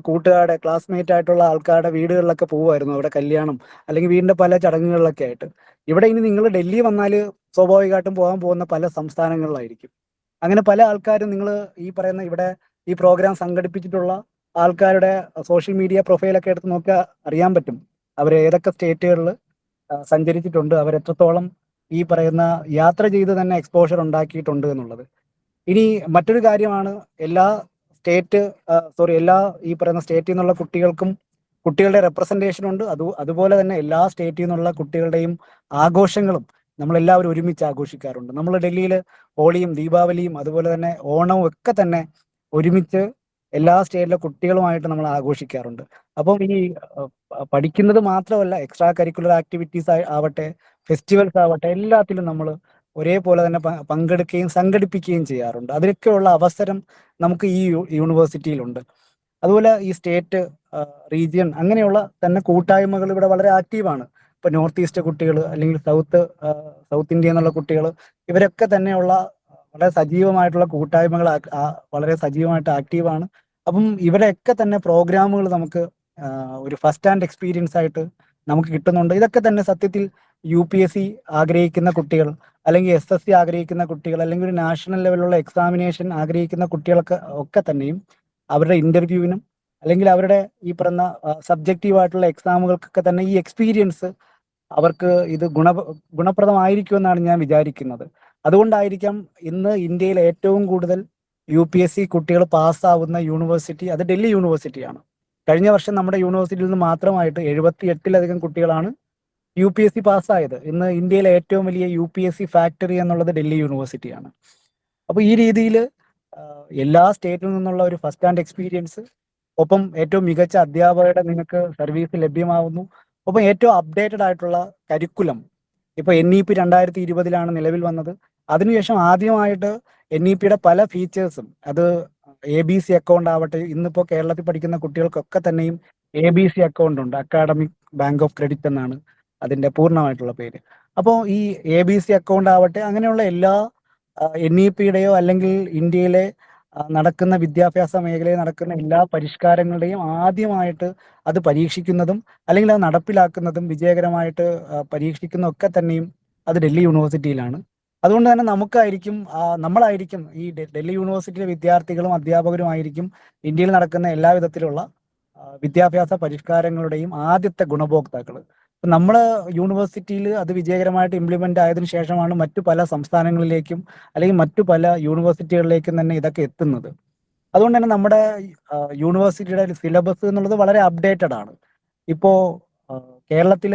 കൂട്ടുകാരുടെ ക്ലാസ്മേറ്റ് ആയിട്ടുള്ള ആൾക്കാരുടെ വീടുകളിലൊക്കെ പോകുമായിരുന്നു, അവിടെ കല്യാണം അല്ലെങ്കിൽ വീടിന്റെ പല ചടങ്ങുകളിലൊക്കെ ആയിട്ട്. ഇവിടെ ഇനി നിങ്ങൾ ഡൽഹി വന്നാൽ സ്വാഭാവികമായിട്ടും പോകാൻ പോകുന്ന പല സംസ്ഥാനങ്ങളിലായിരിക്കും. അങ്ങനെ പല ആൾക്കാരും നിങ്ങൾ ഈ പറയുന്ന ഇവിടെ ഈ പ്രോഗ്രാം സംഘടിപ്പിച്ചിട്ടുള്ള ആൾക്കാരുടെ സോഷ്യൽ മീഡിയ പ്രൊഫൈലൊക്കെ എടുത്ത് നോക്കിയാൽ അറിയാൻ പറ്റും അവർ ഏതൊക്കെ സ്റ്റേറ്റുകളിൽ സഞ്ചരിച്ചിട്ടുണ്ട്, അവരെത്രത്തോളം ഈ പറയുന്ന യാത്ര ചെയ്ത് തന്നെ എക്സ്പോഷർ ഉണ്ടാക്കിയിട്ടുണ്ട് എന്നുള്ളത്. ഇനി മറ്റൊരു കാര്യമാണ്, എല്ലാ ഈ പറയുന്ന സ്റ്റേറ്റിൽ നിന്നുള്ള കുട്ടികളുടെ റെപ്രസെന്റേഷൻ ഉണ്ട്. അതുപോലെ തന്നെ എല്ലാ സ്റ്റേറ്റിൽ നിന്നുള്ള കുട്ടികളുടെയും ആഘോഷങ്ങളും നമ്മളെല്ലാവരും ഒരുമിച്ച് ആഘോഷിക്കാറുണ്ട്. നമ്മൾ ഡൽഹിയിൽ ഹോളിയും ദീപാവലിയും അതുപോലെ തന്നെ ഓണവും ഒക്കെ തന്നെ ഒരുമിച്ച് എല്ലാ സ്റ്റേറ്റിലെ കുട്ടികളുമായിട്ട് നമ്മൾ ആഘോഷിക്കാറുണ്ട്. അപ്പം ഈ പഠിക്കുന്നത് മാത്രമല്ല, എക്സ്ട്രാ കരിക്കുലർ ആക്ടിവിറ്റീസ് ആവട്ടെ, ഫെസ്റ്റിവൽസ് ആവട്ടെ, എല്ലാത്തിലും നമ്മൾ ഒരേപോലെ തന്നെ പങ്കെടുക്കുകയും സംഘടിപ്പിക്കുകയും ചെയ്യാറുണ്ട്. അതിനൊക്കെയുള്ള അവസരം നമുക്ക് ഈ യൂണിവേഴ്സിറ്റിയിലുണ്ട്. അതുപോലെ ഈ സ്റ്റേറ്റ്, റീജിയൻ അങ്ങനെയുള്ള തന്നെ കൂട്ടായ്മകൾ ഇവിടെ വളരെ ആക്റ്റീവാണ്. ഇപ്പൊ നോർത്ത് ഈസ്റ്റ് കുട്ടികൾ അല്ലെങ്കിൽ സൗത്ത് ഇന്ത്യ എന്നുള്ള കുട്ടികൾ, ഇവരൊക്കെ തന്നെയുള്ള വളരെ സജീവമായിട്ടുള്ള കൂട്ടായ്മകൾ വളരെ സജീവമായിട്ട് ആക്റ്റീവാണ്. അപ്പം ഇവരെയൊക്കെ തന്നെ പ്രോഗ്രാമുകൾ നമുക്ക് ഒരു ഫസ്റ്റ് ഹാൻഡ് എക്സ്പീരിയൻസ് ആയിട്ട് നമുക്ക് കിട്ടുന്നുണ്ട്. ഇതൊക്കെ തന്നെ സത്യത്തിൽ UPSC ആഗ്രഹിക്കുന്ന കുട്ടികൾ, അല്ലെങ്കിൽ SSC ആഗ്രഹിക്കുന്ന കുട്ടികൾ, അല്ലെങ്കിൽ ഒരു നാഷണൽ ലെവലിലുള്ള എക്സാമിനേഷൻ ആഗ്രഹിക്കുന്ന കുട്ടികളൊക്കെ തന്നെയും അവരുടെ ഇന്റർവ്യൂവിനും അല്ലെങ്കിൽ അവരുടെ ഈ പറഞ്ഞ സബ്ജക്റ്റീവായിട്ടുള്ള എക്സാമുകൾക്കൊക്കെ തന്നെ ഈ എക്സ്പീരിയൻസ് അവർക്ക് ഇത് ഗുണപ്രദമായിരിക്കുമെന്നാണ് ഞാൻ വിചാരിക്കുന്നത്. അതുകൊണ്ടായിരിക്കാം ഇന്ന് ഇന്ത്യയിൽ ഏറ്റവും കൂടുതൽ UPSC കുട്ടികൾ പാസ്സാവുന്ന യൂണിവേഴ്സിറ്റി അത് ഡൽഹി യൂണിവേഴ്സിറ്റിയാണ്. കഴിഞ്ഞ വർഷം നമ്മുടെ യൂണിവേഴ്സിറ്റിയിൽ നിന്ന് മാത്രമായിട്ട് 78-ലധികം കുട്ടികളാണ് UPSC പാസ്സായത്. ഇന്ന് ഇന്ത്യയിലെ ഏറ്റവും വലിയ UPSC ഫാക്ടറി എന്നുള്ളത് ഡൽഹി യൂണിവേഴ്സിറ്റിയാണ്. അപ്പോൾ ഈ രീതിയിൽ എല്ലാ സ്റ്റേറ്റിൽ നിന്നുള്ള ഒരു ഫസ്റ്റ് ഹാൻഡ് എക്സ്പീരിയൻസ്, ഒപ്പം ഏറ്റവും മികച്ച അധ്യാപകരുടെ നിങ്ങൾക്ക് സർവീസ് ലഭ്യമാവുന്നു, ഒപ്പം ഏറ്റവും അപ്ഡേറ്റഡ് ആയിട്ടുള്ള കരിക്കുലം. ഇപ്പൊ NEP 2020-ലാണ് നിലവിൽ വന്നത്. അതിനുശേഷം ആദ്യമായിട്ട് NEP-യുടെ പല ഫീച്ചേഴ്സും, അത് ABC അക്കൗണ്ട് ആവട്ടെ, ഇന്നിപ്പോൾ കേരളത്തിൽ പഠിക്കുന്ന കുട്ടികൾക്കൊക്കെ തന്നെയും ABC അക്കൗണ്ട് ഉണ്ട്. അക്കാഡമിക് ബാങ്ക് ഓഫ് ക്രെഡിറ്റ് എന്നാണ് അതിന്റെ പൂർണ്ണമായിട്ടുള്ള പേര്. അപ്പോൾ ഈ ABC അക്കൗണ്ട് ആവട്ടെ, അങ്ങനെയുള്ള എല്ലാ NEP-യുടെയോ അല്ലെങ്കിൽ ഇന്ത്യയിലെ നടക്കുന്ന വിദ്യാഭ്യാസ മേഖലയിൽ നടക്കുന്ന എല്ലാ പരിഷ്കാരങ്ങളുടെയും ആദ്യമായിട്ട് അത് പരീക്ഷിക്കുന്നതും അല്ലെങ്കിൽ അത് നടപ്പിലാക്കുന്നതും വിജയകരമായിട്ട് പരീക്ഷിക്കുന്നതും ഒക്കെ തന്നെയും അത് ഡൽഹി യൂണിവേഴ്സിറ്റിയിലാണ്. അതുകൊണ്ട് തന്നെ നമ്മളായിരിക്കും ഈ ഡൽഹി യൂണിവേഴ്സിറ്റിയിലെ വിദ്യാർത്ഥികളും അധ്യാപകരുമായിരിക്കും ഇന്ത്യയിൽ നടക്കുന്ന എല്ലാ വിധത്തിലുള്ള വിദ്യാഭ്യാസ പരിഷ്കാരങ്ങളുടെയും ആദ്യത്തെ ഗുണഭോക്താക്കൾ. നമ്മൾ യൂണിവേഴ്സിറ്റിയിൽ അത് വിജയകരമായിട്ട് ഇംപ്ലിമെന്റ് ആയതിനു ശേഷമാണ് മറ്റു പല സംസ്ഥാനങ്ങളിലേക്കും അല്ലെങ്കിൽ മറ്റു പല യൂണിവേഴ്സിറ്റികളിലേക്കും തന്നെ ഇതൊക്കെ എത്തുന്നത്. അതുകൊണ്ട് തന്നെ നമ്മുടെ യൂണിവേഴ്സിറ്റിയുടെ സിലബസ് എന്നുള്ളത് വളരെ അപ്ഡേറ്റഡ് ആണ്. ഇപ്പോൾ കേരളത്തിൽ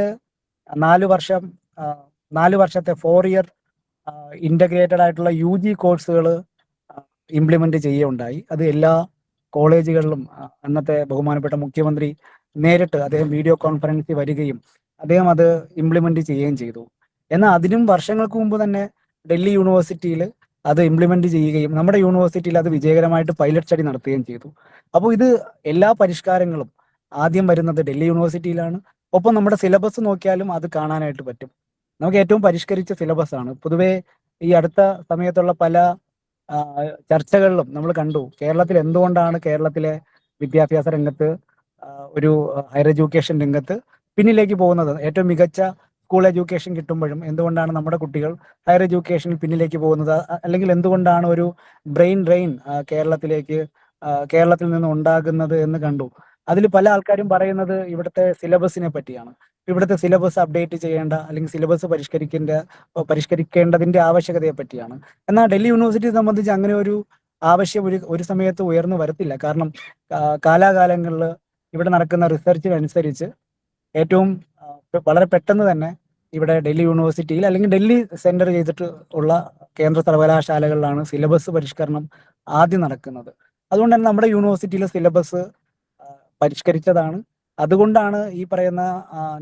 4 വർഷം 4 വർഷത്തെ 4 ഇയർ ഇന്റഗ്രേറ്റഡ് ആയിട്ടുള്ള UG കോഴ്സുകൾ ഇംപ്ലിമെന്റ് ചെയ്യുകയുണ്ടായി. അത് എല്ലാ കോളേജുകളിലും അന്നത്തെ ബഹുമാനപ്പെട്ട മുഖ്യമന്ത്രി നേരിട്ട് അദ്ദേഹം വീഡിയോ കോൺഫറൻസിൽ വരികയും അദ്ദേഹം അത് ഇംപ്ലിമെന്റ് ചെയ്യുകയും ചെയ്തു. എന്നാൽ അതിനും വർഷങ്ങൾക്ക് മുമ്പ് തന്നെ ഡൽഹി യൂണിവേഴ്സിറ്റിയിൽ അത് ഇംപ്ലിമെന്റ് ചെയ്യുകയും നമ്മുടെ യൂണിവേഴ്സിറ്റിയിൽ അത് വിജയകരമായിട്ട് പൈലറ്റ് സ്റ്റഡി നടത്തുകയും ചെയ്തു. അപ്പോൾ ഇത് എല്ലാ പരിഷ്കാരങ്ങളും ആദ്യം വരുന്നത് ഡൽഹി യൂണിവേഴ്സിറ്റിയിലാണ്. ഒപ്പം നമ്മുടെ സിലബസ് നോക്കിയാലും അത് കാണാനായിട്ട് പറ്റും. നമുക്ക് ഏറ്റവും പരിഷ്കരിച്ച സിലബസ് ആണ്. പൊതുവേ ഈ അടുത്ത സമയത്തുള്ള പല ചർച്ചകളിലും നമ്മൾ കണ്ടു കേരളത്തിൽ എന്തുകൊണ്ടാണ് കേരളത്തിലെ വിദ്യാഭ്യാസ രംഗത്ത് ഒരു ഹയർ എഡ്യൂക്കേഷൻ രംഗത്ത് പിന്നിലേക്ക് പോകുന്നത്. ഏറ്റവും മികച്ച സ്കൂൾ എഡ്യൂക്കേഷൻ കിട്ടുമ്പോഴും എന്തുകൊണ്ടാണ് നമ്മുടെ കുട്ടികൾ ഹയർ എഡ്യൂക്കേഷനിൽ പിന്നിലേക്ക് പോകുന്നത്, അല്ലെങ്കിൽ എന്തുകൊണ്ടാണ് ഒരു ബ്രെയിൻ ഡ്രെയിൻ കേരളത്തിൽ നിന്ന് ഉണ്ടാകുന്നത് എന്ന് കണ്ടു. അതിൽ പല ആൾക്കാരും പറയുന്നത് ഇവിടുത്തെ സിലബസിനെ പറ്റിയാണ്. ഇവിടുത്തെ സിലബസ് അപ്ഡേറ്റ് ചെയ്യേണ്ട അല്ലെങ്കിൽ സിലബസ് പരിഷ്കരിക്കേണ്ടതിന്റെ ആവശ്യകതയെ പറ്റിയാണ്. എന്നാൽ ഡൽഹി യൂണിവേഴ്സിറ്റിയെ സംബന്ധിച്ച് അങ്ങനെ ഒരു ആവശ്യം ഒരു സമയത്ത് ഉയർന്നു വരത്തില്ല. കാരണം കാലാകാലങ്ങളിൽ ഇവിടെ നടക്കുന്ന റിസർച്ചിനനുസരിച്ച് ഏറ്റവും വളരെ പെട്ടെന്ന് തന്നെ ഇവിടെ ഡൽഹി യൂണിവേഴ്സിറ്റിയിൽ അല്ലെങ്കിൽ ഡൽഹി സെന്റർ ചെയ്തിട്ട് ഉള്ള കേന്ദ്ര സർവകലാശാലകളിലാണ് സിലബസ് പരിഷ്കരണം ആദ്യം നടക്കുന്നത്. അതുകൊണ്ട് തന്നെ നമ്മുടെ യൂണിവേഴ്സിറ്റിയിലെ സിലബസ് പരിഷ്കരിച്ചതാണ്. അതുകൊണ്ടാണ് ഈ പറയുന്ന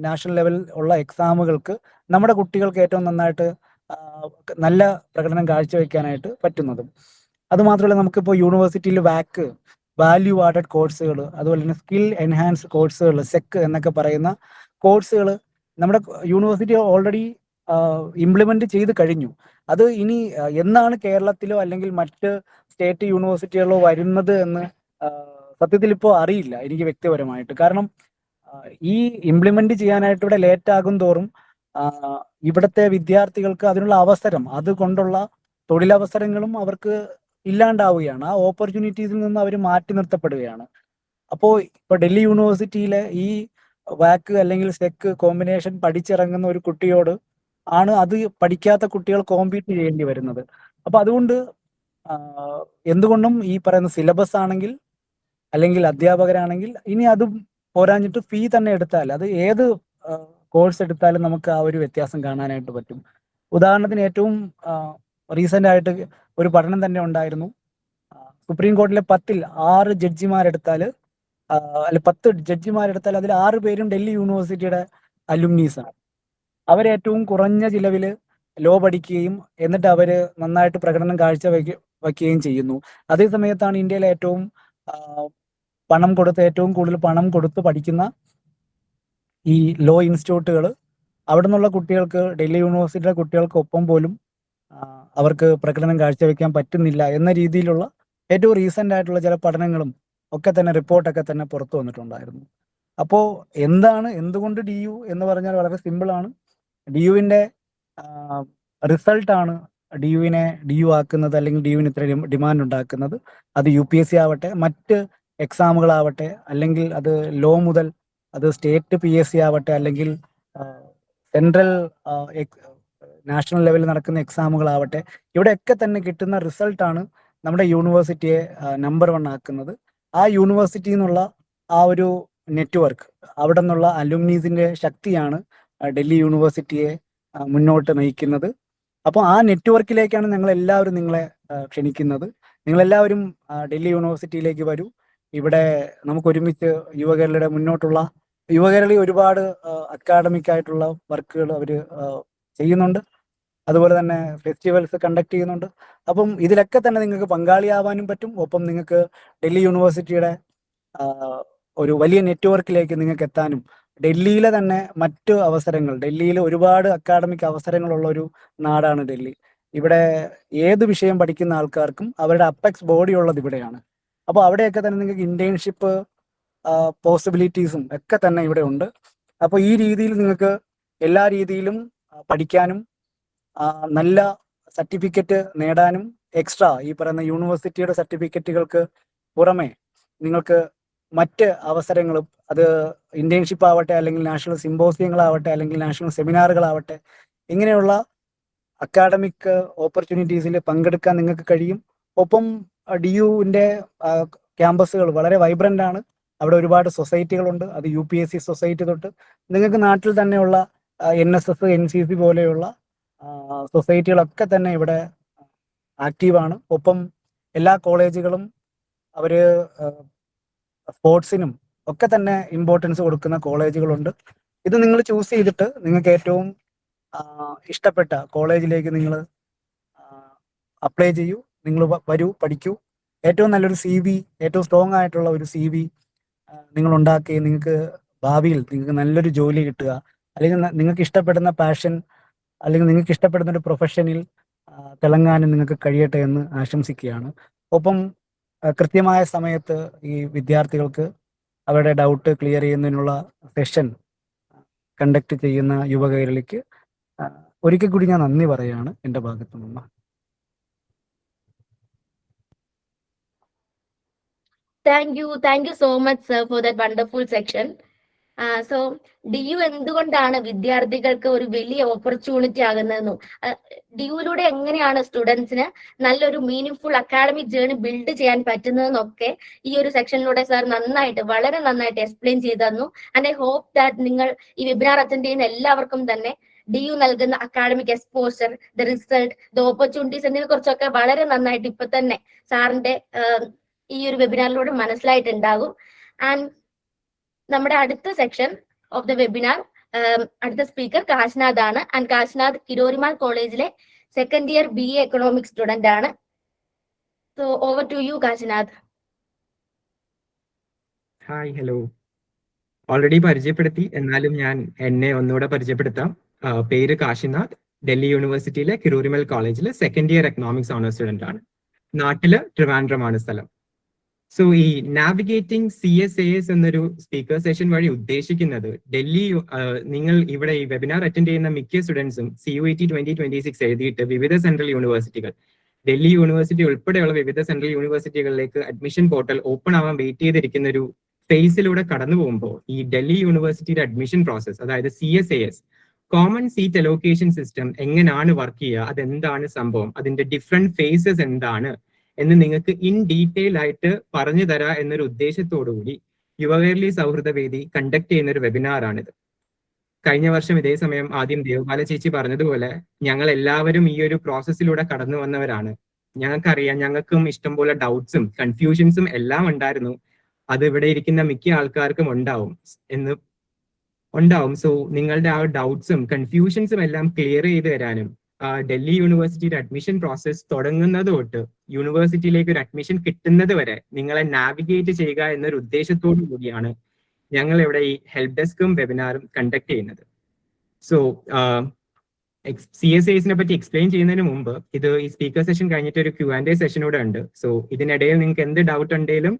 നാഷണൽ ലെവൽ ഉള്ള എക്സാമുകൾക്ക് നമ്മുടെ കുട്ടികൾക്ക് ഏറ്റവും നന്നായിട്ട് നല്ല പ്രകടനം കാഴ്ചവെക്കാനായിട്ട് പറ്റുന്നതും. അതുമാത്രമല്ല, നമുക്കിപ്പോൾ യൂണിവേഴ്സിറ്റിയിൽ വാല്യൂ ആഡഡ് കോഴ്സുകൾ, അതുപോലെ തന്നെ സ്കിൽ എൻഹാൻസ് കോഴ്സുകൾ, സെക്ക് എന്നൊക്കെ പറയുന്ന കോഴ്സുകൾ നമ്മുടെ യൂണിവേഴ്സിറ്റി ഓൾറെഡി ഇംപ്ലിമെന്റ് ചെയ്ത് കഴിഞ്ഞു. അത് ഇനി എന്നാണ് കേരളത്തിലോ അല്ലെങ്കിൽ മറ്റ് സ്റ്റേറ്റ് യൂണിവേഴ്സിറ്റികളിലോ വരുന്നത് എന്ന് സത്യത്തിൽ ഇപ്പോൾ അറിയില്ല എനിക്ക് വ്യക്തിപരമായിട്ട്. കാരണം ഈ ഇംപ്ലിമെന്റ് ചെയ്യാനായിട്ട് ഇവിടെ ലേറ്റ് ആകും തോറും ഇവിടുത്തെ വിദ്യാർത്ഥികൾക്ക് അതിനുള്ള അവസരം, അതുകൊണ്ടുള്ള തൊഴിലവസരങ്ങളും അവർക്ക് ഇല്ലാണ്ടാവുകയാണ്. ആ ഓപ്പർച്യൂണിറ്റീസിൽ നിന്ന് അവർ മാറ്റി നിർത്തപ്പെടുകയാണ്. അപ്പോൾ ഇപ്പൊ ഡൽഹി യൂണിവേഴ്സിറ്റിയിലെ ഈ അല്ലെങ്കിൽ സെക്ക് കോമ്പിനേഷൻ പഠിച്ചിറങ്ങുന്ന ഒരു കുട്ടിയോട് ആണ് അത് പഠിക്കാത്ത കുട്ടികൾ കോമ്പീറ്റ് ചെയ്യേണ്ടി വരുന്നത്. അപ്പൊ അതുകൊണ്ട് എന്തുകൊണ്ടും ഈ പറയുന്ന സിലബസ് ആണെങ്കിൽ അല്ലെങ്കിൽ അധ്യാപകരാണെങ്കിൽ ഇനി അതും പോരാഞ്ഞിട്ട് ഫീ തന്നെ എടുത്താൽ, അത് ഏത് കോഴ്സ് എടുത്താലും നമുക്ക് ആ ഒരു വ്യത്യാസം കാണാനായിട്ട് പറ്റും. ഉദാഹരണത്തിന് ഏറ്റവും റീസെന്റ് ആയിട്ട് ഒരു പഠനം തന്നെ ഉണ്ടായിരുന്നു. സുപ്രീം കോടതിയിലെ 10ൽ 6 ജഡ്ജിമാരെടുത്താൽ അല്ല 10 ജഡ്ജിമാരെടുത്താൽ അതിൽ 6 പേരും ഡൽഹി യൂണിവേഴ്സിറ്റിയുടെ അലുമിനീസ് ആണ്. അവരേറ്റവും കുറഞ്ഞ ചിലവിൽ ലോ പഠിക്കുകയും എന്നിട്ട് അവര് നന്നായിട്ട് പ്രകടനം വയ്ക്കുകയും ചെയ്യുന്നു. അതേ സമയത്താണ് ഇന്ത്യയിലെ ഏറ്റവും കൂടുതൽ പണം കൊടുത്ത് പഠിക്കുന്ന ഈ ലോ ഇൻസ്റ്റിറ്റ്യൂട്ടുകൾ, അവിടെ നിന്നുള്ള കുട്ടികൾക്ക് ഡൽഹി യൂണിവേഴ്സിറ്റിയുടെ കുട്ടികൾക്കൊപ്പം പോലും അവർക്ക് പ്രകടനം കാഴ്ചവെക്കാൻ പറ്റുന്നില്ല എന്ന രീതിയിലുള്ള ഏറ്റവും റീസെന്റ് ആയിട്ടുള്ള ചില പഠനങ്ങളും ഒക്കെ തന്നെ റിപ്പോർട്ടൊക്കെ തന്നെ പുറത്തു വന്നിട്ടുണ്ടായിരുന്നു. അപ്പോൾ എന്തുകൊണ്ട് DU എന്ന് പറഞ്ഞാൽ വളരെ സിമ്പിൾ ആണ്. DUവിന്റെ റിസൾട്ടാണ് DU ആക്കുന്നത്, അല്ലെങ്കിൽ DUവിന് ഇത്ര ഡിമാൻഡ് ഉണ്ടാക്കുന്നത്. അത് UPSC ആവട്ടെ, മറ്റ് എക്സാമുകളാവട്ടെ, അല്ലെങ്കിൽ അത് ലോ മുതൽ അത് സ്റ്റേറ്റ് PSC ആവട്ടെ, അല്ലെങ്കിൽ സെൻട്രൽ നാഷണൽ ലെവലിൽ നടക്കുന്ന എക്സാമുകളാവട്ടെ, ഇവിടെയൊക്കെ തന്നെ കിട്ടുന്ന റിസൾട്ടാണ് നമ്മുടെ യൂണിവേഴ്സിറ്റിയെ നമ്പർ 1 ആക്കുന്നത്. ആ യൂണിവേഴ്സിറ്റിയിൽ നിന്നുള്ള ആ ഒരു നെറ്റ്വർക്ക്, അവിടെ നിന്നുള്ള അലുമിനീസിന്റെ ശക്തിയാണ് ഡൽഹി യൂണിവേഴ്സിറ്റിയെ മുന്നോട്ട് നയിക്കുന്നത്. അപ്പോൾ ആ നെറ്റ്വർക്കിലേക്കാണ് നിങ്ങളെ ക്ഷണിക്കുന്നത്. നിങ്ങളെല്ലാവരും ഡൽഹി യൂണിവേഴ്സിറ്റിയിലേക്ക് വരൂ. ഇവിടെ നമുക്ക് ഒരുമിച്ച് യുവകേരളി ഒരുപാട് അക്കാഡമിക് ആയിട്ടുള്ള വർക്കുകൾ അവർ ചെയ്യുന്നുണ്ട്. അതുപോലെ തന്നെ ഫെസ്റ്റിവൽസ് കണ്ടക്ട് ചെയ്യുന്നുണ്ട്. അപ്പം ഇതിലൊക്കെ തന്നെ നിങ്ങൾക്ക് പങ്കാളിയാവാനും പറ്റും. ഒപ്പം നിങ്ങൾക്ക് ഡൽഹി യൂണിവേഴ്സിറ്റിയുടെ ഒരു വലിയ നെറ്റ്വർക്കിലേക്ക് നിങ്ങൾക്ക് എത്താനും, ഡൽഹിയിലെ തന്നെ മറ്റു അവസരങ്ങൾ, ഡൽഹിയിൽ ഒരുപാട് അക്കാഡമിക് അവസരങ്ങളുള്ള ഒരു നാടാണ് ഡൽഹി. ഇവിടെ ഏത് വിഷയം പഠിക്കുന്ന ആൾക്കാർക്കും അവരുടെ അപ്പെക്സ് ബോഡി ഉള്ളത് ഇവിടെയാണ്. അപ്പോൾ അവിടെയൊക്കെ തന്നെ നിങ്ങൾക്ക് ഇന്റേൺഷിപ്പ് പോസിബിലിറ്റീസും ഒക്കെ തന്നെ ഇവിടെ ഉണ്ട്. അപ്പോൾ ഈ രീതിയിൽ നിങ്ങൾക്ക് എല്ലാ രീതിയിലും പഠിക്കാനും നല്ല സർട്ടിഫിക്കറ്റ് നേടാനും, എക്സ്ട്രാ ഈ പറയുന്ന യൂണിവേഴ്സിറ്റിയുടെ സർട്ടിഫിക്കറ്റുകൾക്ക് പുറമെ നിങ്ങൾക്ക് മറ്റ് അവസരങ്ങളും, അത് ഇന്റേൺഷിപ്പ് ആവട്ടെ, അല്ലെങ്കിൽ നാഷണൽ സിമ്പോസിയങ്ങളാവട്ടെ, അല്ലെങ്കിൽ നാഷണൽ സെമിനാറുകളാവട്ടെ, ഇങ്ങനെയുള്ള അക്കാഡമിക് ഓപ്പർച്യൂണിറ്റീസിൽ പങ്കെടുക്കാൻ നിങ്ങൾക്ക് കഴിയും. ഒപ്പം DUവിൻ്റെ ക്യാമ്പസുകൾ വളരെ വൈബ്രൻ്റ് ആണ്. അവിടെ ഒരുപാട് സൊസൈറ്റികളുണ്ട്. അത് UPSC സൊസൈറ്റി തൊട്ട് നിങ്ങൾക്ക് നാട്ടിൽ തന്നെയുള്ള NSS, NCC പോലെയുള്ള സൊസൈറ്റികളൊക്കെ തന്നെ ഇവിടെ ആക്റ്റീവാണ്. ഒപ്പം എല്ലാ കോളേജുകളും അവർ സ്പോർട്സിനും ഒക്കെ തന്നെ ഇമ്പോർട്ടൻസ് കൊടുക്കുന്ന കോളേജുകളുണ്ട്. ഇത് നിങ്ങൾ ചൂസ് ചെയ്തിട്ട് നിങ്ങൾക്ക് ഏറ്റവും ഇഷ്ടപ്പെട്ട കോളേജിലേക്ക് നിങ്ങൾ അപ്ലൈ ചെയ്യൂ. നിങ്ങൾ വരൂ, പഠിക്കൂ. ഏറ്റവും നല്ലൊരു CV, ഏറ്റവും സ്ട്രോങ് ആയിട്ടുള്ള ഒരു CV നിങ്ങൾ ഉണ്ടാക്കി നിങ്ങൾക്ക് ഭാവിയിൽ നിങ്ങൾക്ക് നല്ലൊരു ജോലി കിട്ടുക, അല്ലെങ്കിൽ നിങ്ങൾക്ക് ഇഷ്ടപ്പെടുന്ന പാഷൻ, അല്ലെങ്കിൽ നിങ്ങൾക്ക് ഇഷ്ടപ്പെടുന്ന ഒരു പ്രൊഫഷനിൽ തിളങ്ങാനും നിങ്ങൾക്ക് കഴിയട്ടെ എന്ന് ആശംസിക്കുകയാണ്. ഒപ്പം കൃത്യമായ സമയത്ത് ഈ വിദ്യാർത്ഥികൾക്ക് അവരുടെ ഡൗട്ട് ക്ലിയർ ചെയ്യുന്നതിനുള്ള സെഷൻ കണ്ടക്ട് ചെയ്യുന്ന യുവകൈരളിക്ക് ഒരിക്കൽ കൂടി ഞാൻ നന്ദി പറയുകയാണ് എൻ്റെ ഭാഗത്തു നിന്ന്. Thank you so much, sir, for that wonderful section. So, DU എന്തുകൊണ്ടാണ് വിദ്യാർത്ഥികൾക്ക് ഒരു വലിയ ഓപ്പർച്യൂണിറ്റി ആകുന്നതെന്നും DUയിലൂടെ എങ്ങനെയാണ് സ്റ്റുഡൻസിന് നല്ലൊരു മീനിങ് അക്കാഡമിക് ജേർണി ബിൽഡ് ചെയ്യാൻ പറ്റുന്നതെന്നൊക്കെ ഈ ഒരു സെക്ഷനിലൂടെ സാർ വളരെ നന്നായിട്ട് എക്സ്പ്ലെയിൻ ചെയ്തു തന്നു. ആൻഡ് ഐ ഹോപ്പ് ദാറ്റ് നിങ്ങൾ ഈ വെബിനാർ അറ്റൻഡ് ചെയ്യുന്ന എല്ലാവർക്കും തന്നെ DU നൽകുന്ന academic exposure, the result, the opportunities എന്നിവയെ കുറിച്ചൊക്കെ വളരെ നന്നായിട്ട് ഇപ്പൊ തന്നെ സാറിന്റെ ഈ ഒരു വെബിനാറിലൂടെ മനസ്സിലായിട്ടുണ്ടാകും. ആൻഡ് നമ്മുടെ അടുത്ത സെക്ഷൻ ഓഫ് ദ വെബിനാർ, അടുത്ത സ്പീക്കർ കാശ്നാഥ് ആണ്. ആൻഡ് കാശ്നാഥ് കിരോരിമാൽ കോളേജിലെ second year BA economics student ആണ്. So over to you Kashnath. Hi, hello. Already പരിചയപ്പെടുത്തി, എന്നാലും ഞാൻ എന്നെ ഒന്നുകൂടെ പരിചയപ്പെടുത്താം. പേര് കാശിനാഥ്, ഡൽഹി യൂണിവേഴ്സിറ്റിയിലെ കിരോരിമൽ കോളേജിലെ second year economics honours student ആണ്. നാട്ടില് ട്രിവാൻഡ്രമാണ് സ്ഥലം. സോ ഈ നാവിഗേറ്റിംഗ് CSAS എന്നൊരു സ്പീക്കർ സെഷൻ വഴി ഉദ്ദേശിക്കുന്നത്, ഡൽഹി നിങ്ങൾ ഇവിടെ ഈ വെബിനാർ അറ്റൻഡ് ചെയ്യുന്ന മിക്ക സ്റ്റുഡൻസും CUET 2026 എഴുതിയിട്ട് വിവിധ സെൻട്രൽ യൂണിവേഴ്സിറ്റികൾ, ഡൽഹി യൂണിവേഴ്സിറ്റി ഉൾപ്പെടെയുള്ള വിവിധ സെൻട്രൽ യൂണിവേഴ്സിറ്റികളിലേക്ക് അഡ്മിഷൻ പോർട്ടൽ ഓപ്പൺ ആവാൻ വെയിറ്റ് ചെയ്തിരിക്കുന്ന ഒരു ഫേസിലൂടെ കടന്നു പോകുമ്പോൾ ഈ ഡൽഹി യൂണിവേഴ്സിറ്റിയുടെ അഡ്മിഷൻ പ്രോസസ്, അതായത് CSAS, common seat allocation system എങ്ങനെയാണ് വർക്ക് ചെയ്യുക, അതെന്താണ് സംഭവം, അതിന്റെ ഡിഫറെന്റ് ഫേസസ് എന്താണ് എന്ന് നിങ്ങൾക്ക് ഇൻ ഡീറ്റെയിൽ ആയിട്ട് പറഞ്ഞു തരാ എന്നൊരു ഉദ്ദേശത്തോടുകൂടി യുവകേരളി സൗഹൃദ വേദി കണ്ടക്ട് ചെയ്യുന്ന ഒരു വെബിനാറാണിത്. കഴിഞ്ഞ വർഷം ഇതേ സമയം ആദ്യം ദേവപാല ചേച്ചി പറഞ്ഞതുപോലെ ഞങ്ങൾ എല്ലാവരും ഈ ഒരു പ്രോസസ്സിലൂടെ കടന്നു വന്നവരാണ്. ഞങ്ങൾക്കറിയാം, ഞങ്ങൾക്കും ഇഷ്ടംപോലെ ഡൗട്ട്സും കൺഫ്യൂഷൻസും എല്ലാം ഉണ്ടായിരുന്നു. അത് ഇവിടെ ഇരിക്കുന്ന മിക്ക ആൾക്കാർക്കും ഉണ്ടാവും. സോ നിങ്ങളുടെ ആ ഡൗട്ട്സും കൺഫ്യൂഷൻസും എല്ലാം ക്ലിയർ ചെയ്ത് തരാനും ഡൽഹി യൂണിവേഴ്സിറ്റിയുടെ അഡ്മിഷൻ പ്രോസസ് തുടങ്ങുന്നത് തൊട്ട് യൂണിവേഴ്സിറ്റിയിലേക്ക് ഒരു അഡ്മിഷൻ കിട്ടുന്നത് വരെ നിങ്ങളെ നാവിഗേറ്റ് ചെയ്യുക എന്നൊരു ഉദ്ദേശത്തോടു കൂടിയാണ് ഞങ്ങൾ ഇവിടെ ഈ ഹെൽപ്പ് ഡെസ്കും വെബിനാറും കണ്ടക്ട് ചെയ്യുന്നത്. സോ CSASനെ പറ്റി എക്സ്പ്ലെയിൻ ചെയ്യുന്നതിന് മുമ്പ് ഇത് ഈ സ്പീക്കർ സെഷൻ കഴിഞ്ഞിട്ട് ഒരു Q&A സെഷനൂടെ ഉണ്ട്. സോ ഇതിനിടയിൽ നിങ്ങൾക്ക് എന്ത് ഡൗട്ട് ഉണ്ടെങ്കിലും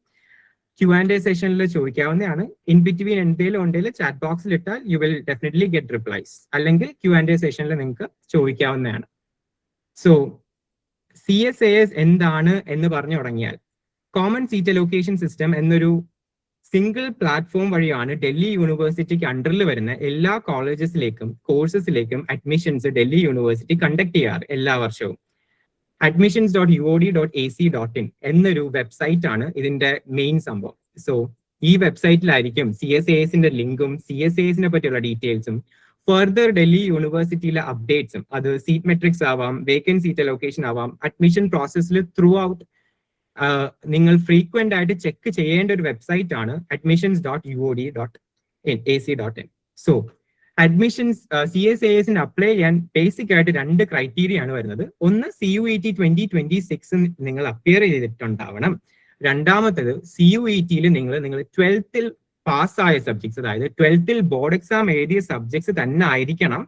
Q&A സെഷനിൽ ചോദിക്കാവുന്നതാണ്. ഇൻ ബിറ്റ്വീൻ എന്തെങ്കിലും ഉണ്ടെങ്കിൽ ചാറ്റ് ബോക്സിൽ ഇട്ടാൽ you will definitely get replies, അല്ലെങ്കിൽ Q&A സെഷനിൽ നിങ്ങൾക്ക് ചോദിക്കാവുന്നതാണ്. സോ CSAS എന്താണ് എന്ന് പറഞ്ഞു തുടങ്ങിയാൽ, കോമൺ സീറ്റ് അലോക്കേഷൻ സിസ്റ്റം എന്നൊരു സിംഗിൾ പ്ലാറ്റ്ഫോം വഴിയാണ് ഡൽഹി യൂണിവേഴ്സിറ്റിക്ക് അണ്ടറിൽ വരുന്ന എല്ലാ കോളേജസിലേക്കും കോഴ്സസിലേക്കും അഡ്മിഷൻസ് ഡൽഹി യൂണിവേഴ്സിറ്റി കണ്ടക്ട് ചെയ്യാറ് എല്ലാ വർഷവും. admissions.uod.ac.in എന്നൊരു വെബ്സൈറ്റ് ആണ് ഇതിന്റെ മെയിൻ സംഭവം. സോ ഈ വെബ്സൈറ്റിലായിരിക്കും CSASന്റെ ലിങ്കും CSASനെ പറ്റിയുള്ള ഡീറ്റെയിൽസും ഫർദർ ഡൽഹി യൂണിവേഴ്സിറ്റിയിലെ അപ്ഡേറ്റ്സും, അത് സീറ്റ് മെട്രിക്സ് ആവാം, വേക്കൻറ്റ് സീറ്റ് അലോക്കേഷൻ ആവാം, അഡ്മിഷൻ പ്രോസസ്സിൽ ത്രൂ ഔട്ട് നിങ്ങൾ ഫ്രീക്വന്റ് ആയിട്ട് ചെക്ക് ചെയ്യേണ്ട ഒരു വെബ്സൈറ്റ് ആണ് admissions.uod.ac.in. സോ അഡ്മിഷൻസ് CSASന് അപ്ലൈ ചെയ്യാൻ ബേസിക് ആയിട്ട് 2 ക്രൈറ്റീരിയ ആണ് വരുന്നത്. ഒന്ന്, CUET 2026 നിങ്ങൾ അപ്പിയർ ചെയ്തിട്ടുണ്ടാവണം. രണ്ടാമത്തത്, CUETയിൽ നിങ്ങൾ 12th പാസ്സായ സബ്ജക്ട്സ്, അതായത് 12th ബോർഡ് എക്സാം എഴുതിയ സബ്ജക്ട്സ് തന്നെ ആയിരിക്കണം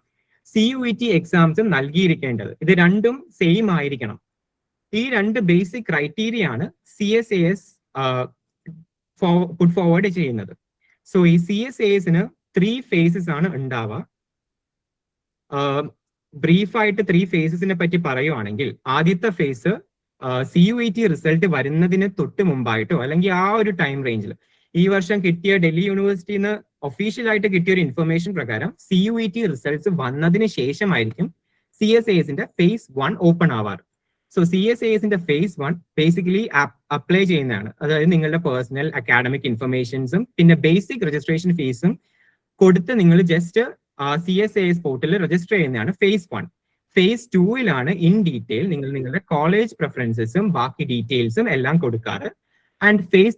CUET എക്സാംസ് നൽകിയിരിക്കേണ്ടത്. ഇത് രണ്ടും സെയിം ആയിരിക്കണം. ഈ 2 ബേസിക് ക്രൈറ്റീരിയ ആണ് CSAS പുട്ട് ഫോർവേഡ് ചെയ്യുന്നത്. സോ ഈ CSASന് 3 ഫേസസ് ആണ് ഉണ്ടാവുക. ബ്രീഫായിട്ട് 3 ഫേസസിനെ പറ്റി പറയുവാണെങ്കിൽ, ആദ്യത്തെ ഫേസ് CUET റിസൾട്ട് വരുന്നതിന് തൊട്ട് മുമ്പായിട്ടോ അല്ലെങ്കിൽ ആ ഒരു ടൈം റേഞ്ചിൽ ഈ വർഷം കിട്ടിയ ഡൽഹി യൂണിവേഴ്സിറ്റിയിൽ നിന്ന് ഒഫീഷ്യലായിട്ട് കിട്ടിയ ഒരു ഇൻഫർമേഷൻ പ്രകാരം CUET റിസൾട്ട്സ് വന്നതിന് ശേഷമായിരിക്കും CSASന്റെ phase 1 ഓപ്പൺ ആവാറ്. സോ CSASന്റെ phase 1 ബേസിക്കലി അപ്ലൈ ചെയ്യുന്നതാണ്. അതായത് നിങ്ങളുടെ പേഴ്സണൽ അക്കാഡമിക് ഇൻഫർമേഷൻസും പിന്നെ ബേസിക് രജിസ്ട്രേഷൻ ഫീസും കൊടുത്ത് നിങ്ങൾ ജസ്റ്റ് CSAS പോർട്ടലിൽ രജിസ്റ്റർ ചെയ്യുന്നതാണ് phase 1. phase 2 ഇൻ ഡീറ്റെയിൽ നിങ്ങൾ നിങ്ങളുടെ കോളേജ് പ്രിഫറൻസസും ബാക്കി ഡീറ്റെയിൽസും എല്ലാം കൊടുക്കാറ്. ആൻഡ് phase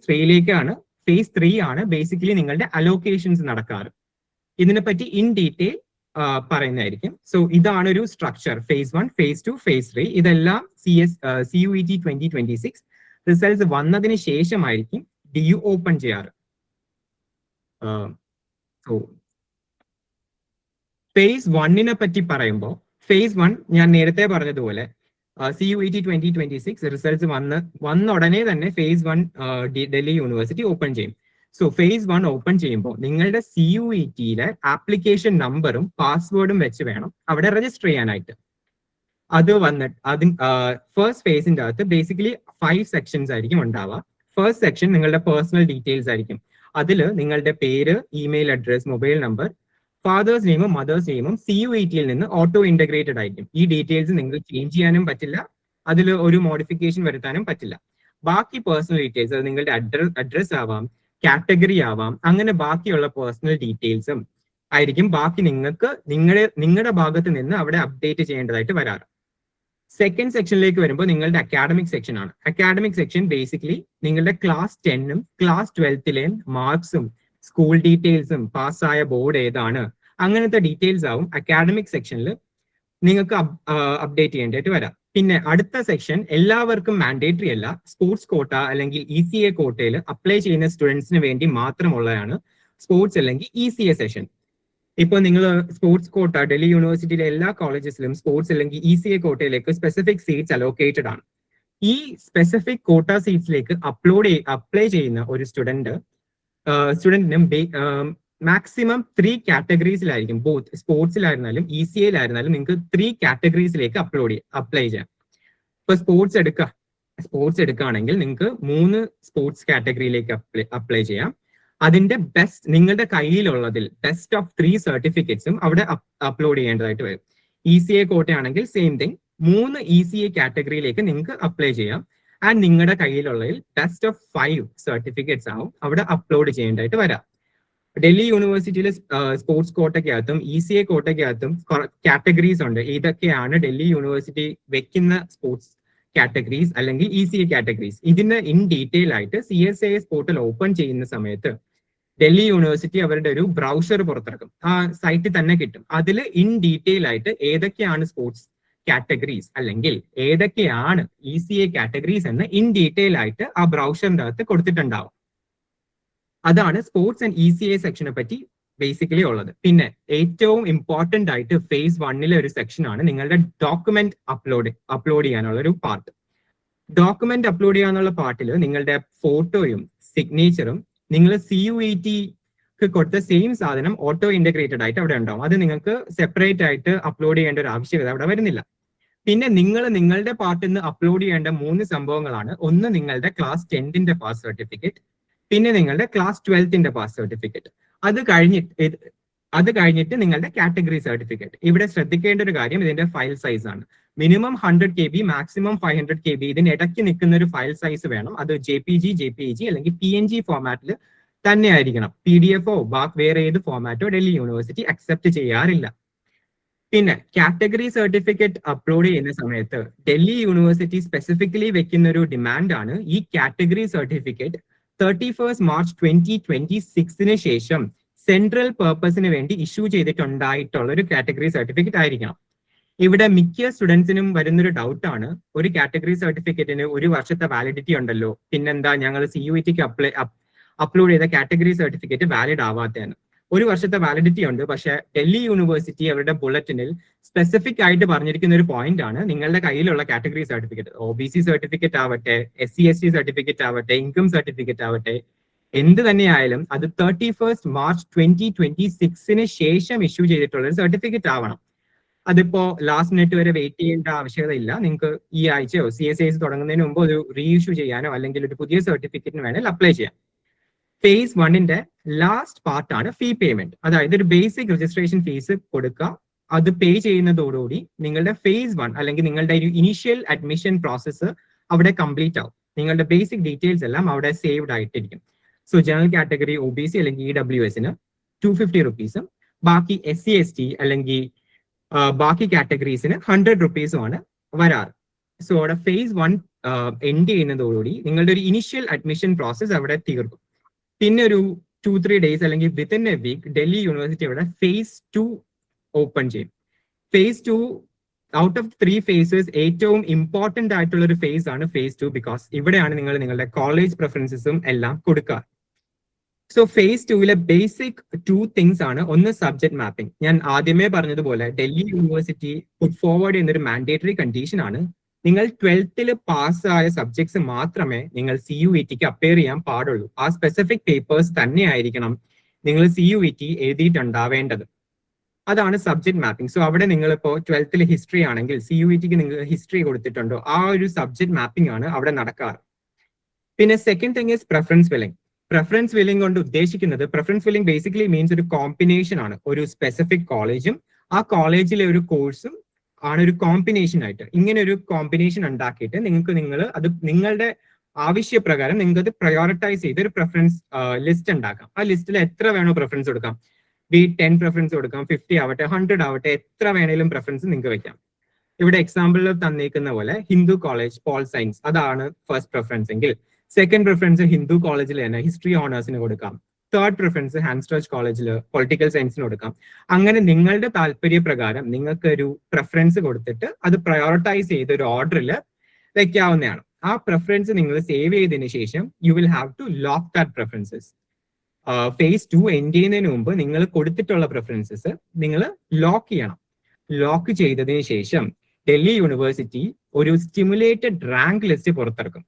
3 ആണ് ബേസിക്കലി നിങ്ങളുടെ അലോക്കേഷൻസ് നടക്കാറ്. ഇതിനെപ്പറ്റി ഇൻ ഡീറ്റെയിൽ പറയുന്നതായിരിക്കും. സോ ഇതാണ് ഒരു സ്ട്രക്ചർ. phase 1, phase 2, phase 3 ഇതെല്ലാം CUET 2026 റിസൾട്ട്സ് വന്നതിന് ശേഷമായിരിക്കും DU ഓപ്പൺ ചെയ്യാറ്. സോ phase 1 പറ്റി പറയുമ്പോൾ phase 1 ഞാൻ നേരത്തെ പറഞ്ഞതുപോലെ CUET 2026 റിസൾട്ട്സ് വന്ന ഉടനെ തന്നെ phase 1 ഡൽഹി യൂണിവേഴ്സിറ്റി ഓപ്പൺ ചെയ്യും. സോ phase 1 ഓപ്പൺ ചെയ്യുമ്പോൾ നിങ്ങളുടെ CUETയിലെ ആപ്ലിക്കേഷൻ നമ്പറും പാസ്വേഡും വെച്ച് വേണം അവിടെ രജിസ്റ്റർ ചെയ്യാനായിട്ട്. അത് വന്നിട്ട് ഫസ്റ്റ് ഫേസിന്റെ അകത്ത് ബേസിക്കലി 5 സെക്ഷൻസ് ആയിരിക്കും ഉണ്ടാവുക. ഫസ്റ്റ് സെക്ഷൻ നിങ്ങളുടെ പേഴ്സണൽ ഡീറ്റെയിൽസ് ആയിരിക്കും. അതിൽ നിങ്ങളുടെ പേര്, email address, mobile number, father's നെയിമും മദേഴ്സ് നെയിമും CUETയിൽ നിന്ന് ഓട്ടോ ഇന്റഗ്രേറ്റഡ് ആയിരിക്കും. ഈ ഡീറ്റെയിൽസ് നിങ്ങൾക്ക് ചേഞ്ച് ചെയ്യാനും പറ്റില്ല, അതിൽ ഒരു മോഡിഫിക്കേഷൻ വരുത്താനും പറ്റില്ല. ബാക്കി പേഴ്സണൽ ഡീറ്റെയിൽസ്, അത് നിങ്ങളുടെ അഡ്രസ് ആവാം, കാറ്റഗറി ആവാം, അങ്ങനെ ബാക്കിയുള്ള പേഴ്സണൽ ഡീറ്റെയിൽസും ആയിരിക്കും ബാക്കി നിങ്ങൾക്ക് നിങ്ങളുടെ ഭാഗത്ത് നിന്ന് അവിടെ അപ്ഡേറ്റ് ചെയ്യേണ്ടതായിട്ട് വരാറ്. സെക്കൻഡ് സെക്ഷനിലേക്ക് വരുമ്പോൾ നിങ്ങളുടെ അക്കാഡമിക് സെക്ഷൻ ആണ്. അക്കാഡമിക് സെക്ഷൻ ബേസിക്കലി നിങ്ങളുടെ ക്ലാസ് 10ഉം ക്ലാസ് 12ലെയും മാർക്സും സ്കൂൾ ഡീറ്റെയിൽസും പാസ്സായ ബോർഡ് ഏതാണ് അങ്ങനത്തെ ഡീറ്റെയിൽസ് ആവും അക്കാഡമിക് സെക്ഷനിൽ നിങ്ങൾക്ക് അപ്ഡേറ്റ് ചെയ്യേണ്ടതായിട്ട് വരാം. പിന്നെ അടുത്ത സെക്ഷൻ എല്ലാവർക്കും മാൻഡേറ്ററി അല്ല, സ്പോർട്സ് കോട്ട അല്ലെങ്കിൽ ECA കോട്ടയിൽ അപ്ലൈ ചെയ്യുന്ന സ്റ്റുഡൻസിന് വേണ്ടി മാത്രമുള്ളതാണ് സ്പോർട്സ് അല്ലെങ്കിൽ ECA സെഷൻ. ഇപ്പൊ നിങ്ങൾ സ്പോർട്സ് കോട്ട ഡൽഹി യൂണിവേഴ്സിറ്റിയിലെ എല്ലാ കോളേജസിലും സ്പോർട്സ് അല്ലെങ്കിൽ ECA കോട്ടയിലേക്ക് സ്പെസിഫിക് സീറ്റ്സ് അലോക്കേറ്റഡ് ആണ്. ഈ സ്പെസിഫിക് കോട്ട സീറ്റ്സിലേക്ക് അപ്ലൈ ചെയ്യുന്ന ഒരു സ്റ്റുഡന്റിനും മാക്സിമം 3 കാറ്റഗറീസിലായിരിക്കും. ബോത്ത് സ്പോർട്സിലായിരുന്നാലും ECAയിലായിരുന്നാലും നിങ്ങൾക്ക് 3 കാറ്റഗറീസിലേക്ക് അപ്ലൈ ചെയ്യാം. ഇപ്പൊ സ്പോർട്സ് എടുക്കുകയാണെങ്കിൽ നിങ്ങൾക്ക് 3 സ്പോർട്സ് കാറ്റഗറിയിലേക്ക് അപ്ലൈ ചെയ്യാം. അതിന്റെ നിങ്ങളുടെ കയ്യിലുള്ളതിൽ ബെസ്റ്റ് ഓഫ് 3 സർട്ടിഫിക്കറ്റ്സും അവിടെ അപ്ലോഡ് ചെയ്യേണ്ടതായിട്ട് വരും. ECA കോട്ടയാണെങ്കിൽ സെയിം തിങ്, 3 ECA കാറ്റഗറിയിലേക്ക് നിങ്ങൾക്ക് അപ്ലൈ ചെയ്യാം. ആൻഡ് നിങ്ങളുടെ കയ്യിലുള്ളതിൽ ബെസ്റ്റ് ഓഫ് 5 സർട്ടിഫിക്കറ്റ്സ് ആവും അവിടെ അപ്ലോഡ് ചെയ്യേണ്ടതായിട്ട് വരാം. ഡൽഹി യൂണിവേഴ്സിറ്റിയിലെ സ്പോർട്സ് കോട്ടയ്ക്കകത്തും ECA കോട്ടയ്ക്കകത്തും കാറ്റഗറീസ് ഉണ്ട്. ഏതൊക്കെയാണ് ഡൽഹി യൂണിവേഴ്സിറ്റി വെക്കുന്ന സ്പോർട്സ് കാറ്റഗറീസ് അല്ലെങ്കിൽ ECA കാറ്റഗറീസ്, ഇതിന് ഇൻ ഡീറ്റെയിൽ ആയിട്ട് CSAS പോർട്ടൽ ഓപ്പൺ ചെയ്യുന്ന സമയത്ത് ഡൽഹി യൂണിവേഴ്സിറ്റി അവരുടെ ഒരു ബ്രൗസർ പുറത്തിറക്കും. ആ സൈറ്റിൽ തന്നെ കിട്ടും. അതിൽ ഇൻ ഡീറ്റെയിൽ ആയിട്ട് ഏതൊക്കെയാണ് സ്പോർട്സ് കാറ്റഗറീസ് അല്ലെങ്കിൽ ഏതൊക്കെയാണ് ECA കാറ്റഗറീസ് എന്ന് ഇൻ ഡീറ്റെയിൽ ആയിട്ട് ആ ബ്രൗസറിന്റെ അകത്ത് കൊടുത്തിട്ടുണ്ടാവും. അതാണ് സ്പോർട്സ് ആൻഡ് ECA സെക്ഷനെ പറ്റി ബേസിക്കലി ഉള്ളത്. പിന്നെ ഏറ്റവും ഇമ്പോർട്ടന്റ് ആയിട്ട് phase 1 ഒരു സെക്ഷനാണ് നിങ്ങളുടെ ഡോക്യുമെന്റ് അപ്ലോഡ് ചെയ്യാനുള്ള ഒരു പാർട്ട്. ഡോക്യുമെന്റ് അപ്ലോഡ് ചെയ്യാനുള്ള പാർട്ടിൽ നിങ്ങളുടെ ഫോട്ടോയും സിഗ്നേച്ചറും നിങ്ങൾ CUETക്ക് കൊടുത്ത സെയിം സാധനം ഓട്ടോ ഇന്റഗ്രേറ്റഡ് ആയിട്ട് അവിടെ ഉണ്ടാവും. അത് നിങ്ങൾക്ക് സെപ്പറേറ്റ് ആയിട്ട് അപ്ലോഡ് ചെയ്യേണ്ട ഒരു ആവശ്യകത അവിടെ വരുന്നില്ല. പിന്നെ നിങ്ങളുടെ പാർട്ടിൽ നിന്ന് അപ്ലോഡ് ചെയ്യേണ്ട 3 സംഭവങ്ങളാണ്. ഒന്ന് നിങ്ങളുടെ ക്ലാസ് 10ന്റെ പാസ് സർട്ടിഫിക്കറ്റ്, പിന്നെ നിങ്ങളുടെ ക്ലാസ് 12ന്റെ പാസ് സർട്ടിഫിക്കറ്റ്, അത് കഴിഞ്ഞിട്ട് നിങ്ങളുടെ കാറ്റഗറി സർട്ടിഫിക്കറ്റ്. ഇവിടെ ശ്രദ്ധിക്കേണ്ട ഒരു കാര്യം ഇതിന്റെ ഫയൽ സൈസ് ആണ്. മിനിമം 100 KB, മാക്സിമം 500 KB ഇതിനിടയ്ക്ക് നിൽക്കുന്ന ഒരു ഫയൽ സൈസ് വേണം. അത് JPG അല്ലെങ്കിൽ PNG ഫോർമാറ്റിൽ തന്നെ ആയിരിക്കണം. PDFോ വേറെ ഏത് ഫോർമാറ്റോ ഡൽഹി യൂണിവേഴ്സിറ്റി അക്സെപ്റ്റ് ചെയ്യാറില്ല. പിന്നെ കാറ്റഗറി സർട്ടിഫിക്കറ്റ് അപ്ലോഡ് ചെയ്യുന്ന സമയത്ത് ഡൽഹി യൂണിവേഴ്സിറ്റി സ്പെസിഫിക്കലി വെക്കുന്ന ഒരു ഡിമാൻഡ് ആണ് ഈ കാറ്റഗറി സർട്ടിഫിക്കറ്റ് 31 മാർച്ച് 2026 ശേഷം സെൻട്രൽ പർപ്പസിന് വേണ്ടി ഇഷ്യൂ ചെയ്തിട്ടുണ്ടായിട്ടുള്ള ഒരു കാറ്റഗറി സർട്ടിഫിക്കറ്റ് ആയിരിക്കണം. ഇവിടെ മിക്ക സ്റ്റുഡൻസിനും വരുന്നൊരു ഡൗട്ടാണ്, ഒരു കാറ്റഗറി സർട്ടിഫിക്കറ്റിന് 1 വർഷത്തെ വാലിഡിറ്റി ഉണ്ടല്ലോ, പിന്നെന്താ ഞങ്ങൾ CUETക്ക് അപ്ലോഡ് ചെയ്ത കാറ്റഗറി സർട്ടിഫിക്കറ്റ് വാലിഡ് ആവാത്തതെന്ന്. 1 വർഷത്തെ വാലിഡിറ്റി ഉണ്ട്, പക്ഷെ ഡൽഹി യൂണിവേഴ്സിറ്റി അവരുടെ ബുള്ളറ്റിനിൽ സ്പെസിഫിക് ആയിട്ട് പറഞ്ഞിരിക്കുന്ന ഒരു പോയിന്റ് ആണ് നിങ്ങളുടെ കയ്യിലുള്ള കാറ്റഗറി സർട്ടിഫിക്കറ്റ്, OBC സർട്ടിഫിക്കറ്റ് ആവട്ടെ, SC/ST സർട്ടിഫിക്കറ്റ് ആവട്ടെ, ഇൻകം സർട്ടിഫിക്കറ്റ് ആവട്ടെ, എന്ത് തന്നെയായാലും അത് 31 മാർച്ച് 2026 ശേഷം ഇഷ്യൂ ചെയ്തിട്ടുള്ള ഒരു സർട്ടിഫിക്കറ്റ് ആവണം. അതിപ്പോ ലാസ്റ്റ് മിനിറ്റ് വരെ വെയിറ്റ് ചെയ്യേണ്ട ആവശ്യകത ഇല്ല. നിങ്ങൾക്ക് ഈ ആഴ്ചയോ CSAS തുടങ്ങുന്നതിന് മുമ്പ് ഒരു റീഇഷ്യൂ ചെയ്യാനോ അല്ലെങ്കിൽ ഒരു പുതിയ സർട്ടിഫിക്കറ്റിന് വേണമെങ്കിൽ അപ്ലൈ ചെയ്യാം. ഫേസ് 1ന്റെ ലാസ്റ്റ് പാർട്ടാണ് ഫീ പേയ്മെന്റ്. അതായത് ഒരു ബേസിക് രജിസ്ട്രേഷൻ ഫീസ് കൊടുക്കുക. അത് പേ ചെയ്യുന്നതോടുകൂടി നിങ്ങളുടെ ഫേസ് 1 അല്ലെങ്കിൽ നിങ്ങളുടെ ഒരു ഇനീഷ്യൽ അഡ്മിഷൻ പ്രോസസ്സ് അവിടെ കംപ്ലീറ്റ് ആവും. നിങ്ങളുടെ ബേസിക് ഡീറ്റെയിൽസ് എല്ലാം അവിടെ സേവ്ഡ് ആയിട്ടിരിക്കും. സോ ജനറൽ കാറ്റഗറി OBC അല്ലെങ്കിൽ EWSന് 250 റുപ്പീസും ബാക്കി SC ST അല്ലെങ്കിൽ ബാക്കി കാറ്റഗറീസിന് 100 റുപ്പീസുമാണ് വരാറ്. സോ അവിടെ ഫേസ് 1 എൻഡ് ചെയ്യുന്നതോടുകൂടി നിങ്ങളുടെ ഒരു ഇനിഷ്യൽ അഡ്മിഷൻ പ്രോസസ്സ് അവിടെ തീർക്കും. പിന്നെ ഒരു 2-3 ഡേയ്സ് അല്ലെങ്കിൽ within a week Delhi university അവിടെ ഫേസ് 2 ഓപ്പൺ ചെയ്യും. ഫേസ് 2 ഔട്ട് ഓഫ് 3 phases ഏറ്റവും ഇമ്പോർട്ടന്റ് ആയിട്ടുള്ള ഒരു ഫേസ് ആണ് ഫേസ് 2, ബിക്കോസ് ഇവിടെയാണ് നിങ്ങൾ നിങ്ങളുടെ കോളേജ് പ്രിഫറൻസസും എല്ലാം കൊടുക്കുക. സോ ഫേസ് 2ലെ ബേസിക് 2 തിങ്സ് ആണ്. ഒന്ന് സബ്ജക്ട് മാപ്പിംഗ്. ഞാൻ ആദ്യമേ പറഞ്ഞതുപോലെ ഡൽഹി യൂണിവേഴ്സിറ്റി പുട്ട് ഫോർവേഡ് ചെയ്യുന്നൊരു മാൻഡേറ്ററി കണ്ടീഷൻ ആണ്. നിങ്ങൾ 12th പാസ്സായ സബ്ജക്ട്സ് മാത്രമേ നിങ്ങൾ CUETക്ക് അപ്പിയർ ചെയ്യാൻ പാടുള്ളൂ. ആ സ്പെസിഫിക് പേപ്പേഴ്സ് തന്നെ ആയിരിക്കണം നിങ്ങൾ CUET എഴുതിയിട്ടുണ്ടാവേണ്ടത്. അതാണ് സബ്ജക്ട് മാപ്പിംഗ്. സോ അവിടെ നിങ്ങളിപ്പോൾ 12th ഹിസ്റ്ററി ആണെങ്കിൽ CUETക്ക് നിങ്ങൾ ഹിസ്റ്ററി കൊടുത്തിട്ടുണ്ടോ, ആ ഒരു സബ്ജക്ട് മാപ്പിംഗ് ആണ് അവിടെ നടക്കാറ്. പിന്നെ second thing is preference filling. Preference filling കൊണ്ട് ഉദ്ദേശിക്കുന്നത്, പ്രെഫറൻസ് ഫില്ലിംഗ് ബേസിക്കലി മീൻസ് ഒരു കോമ്പിനേഷൻ ആണ്. ഒരു സ്പെസിഫിക് കോളേജും ആ കോളേജിലെ ഒരു കോഴ്സും ആണ് ഒരു കോമ്പിനേഷൻ ആയിട്ട്. ഇങ്ങനെ ഒരു കോമ്പിനേഷൻ ഉണ്ടാക്കിയിട്ട് നിങ്ങൾ അത് നിങ്ങളുടെ ആവശ്യപ്രകാരം നിങ്ങൾക്ക് അത് പ്രയോറിറ്റൈസ് ചെയ്ത് ഒരു പ്രിഫറൻസ് ലിസ്റ്റ് ഉണ്ടാക്കാം. ആ ലിസ്റ്റിൽ എത്ര വേണോ പ്രിഫറൻസ് കൊടുക്കാം. 10 പ്രിഫറൻസ് കൊടുക്കാം, 50 ആവട്ടെ, 100 ആവട്ടെ, എത്ര വേണേലും പ്രിഫറൻസ് നിങ്ങൾക്ക് വെക്കാം. ഇവിടെ എക്സാമ്പിളിൽ തന്നേക്കുന്ന പോലെ ഹിന്ദു കോളേജ് പോൾ സയൻസ് അതാണ് ഫസ്റ്റ് പ്രിഫറൻസ് എങ്കിൽ സെക്കൻഡ് പ്രിഫറൻസ് ഹിന്ദു കോളേജിൽ തന്നെ ഹിസ്റ്ററി ഓണേഴ്സിന് കൊടുക്കാം. തേർഡ് പ്രിഫറൻസ് ഹാൻസ്ട്രച്ച് കോളേജിൽ പൊളിറ്റിക്കൽ സയൻസിന് കൊടുക്കാം. അങ്ങനെ നിങ്ങളുടെ താല്പര്യപ്രകാരം നിങ്ങൾക്ക് ഒരു പ്രിഫറൻസ് കൊടുത്തിട്ട് അത് പ്രയോറിറ്റൈസ് ചെയ്ത് ഒരു ഓർഡറിൽ വെക്കാവുന്നതാണ്. ആ പ്രിഫറൻസ് നിങ്ങൾ സേവ് ചെയ്തതിനു ശേഷം you will have to lock that preferences. Phase 2 end ചെയ്യുന്നതിന് മുമ്പ് നിങ്ങൾ കൊടുത്തിട്ടുള്ള പ്രിഫറൻസസ് നിങ്ങൾ ലോക്ക് ചെയ്യണം. ലോക്ക് ചെയ്തതിന് ശേഷം ഡൽഹി യൂണിവേഴ്സിറ്റി ഒരു സ്റ്റിമുലേറ്റഡ് റാങ്ക് ലിസ്റ്റ് പുറത്തിറക്കും.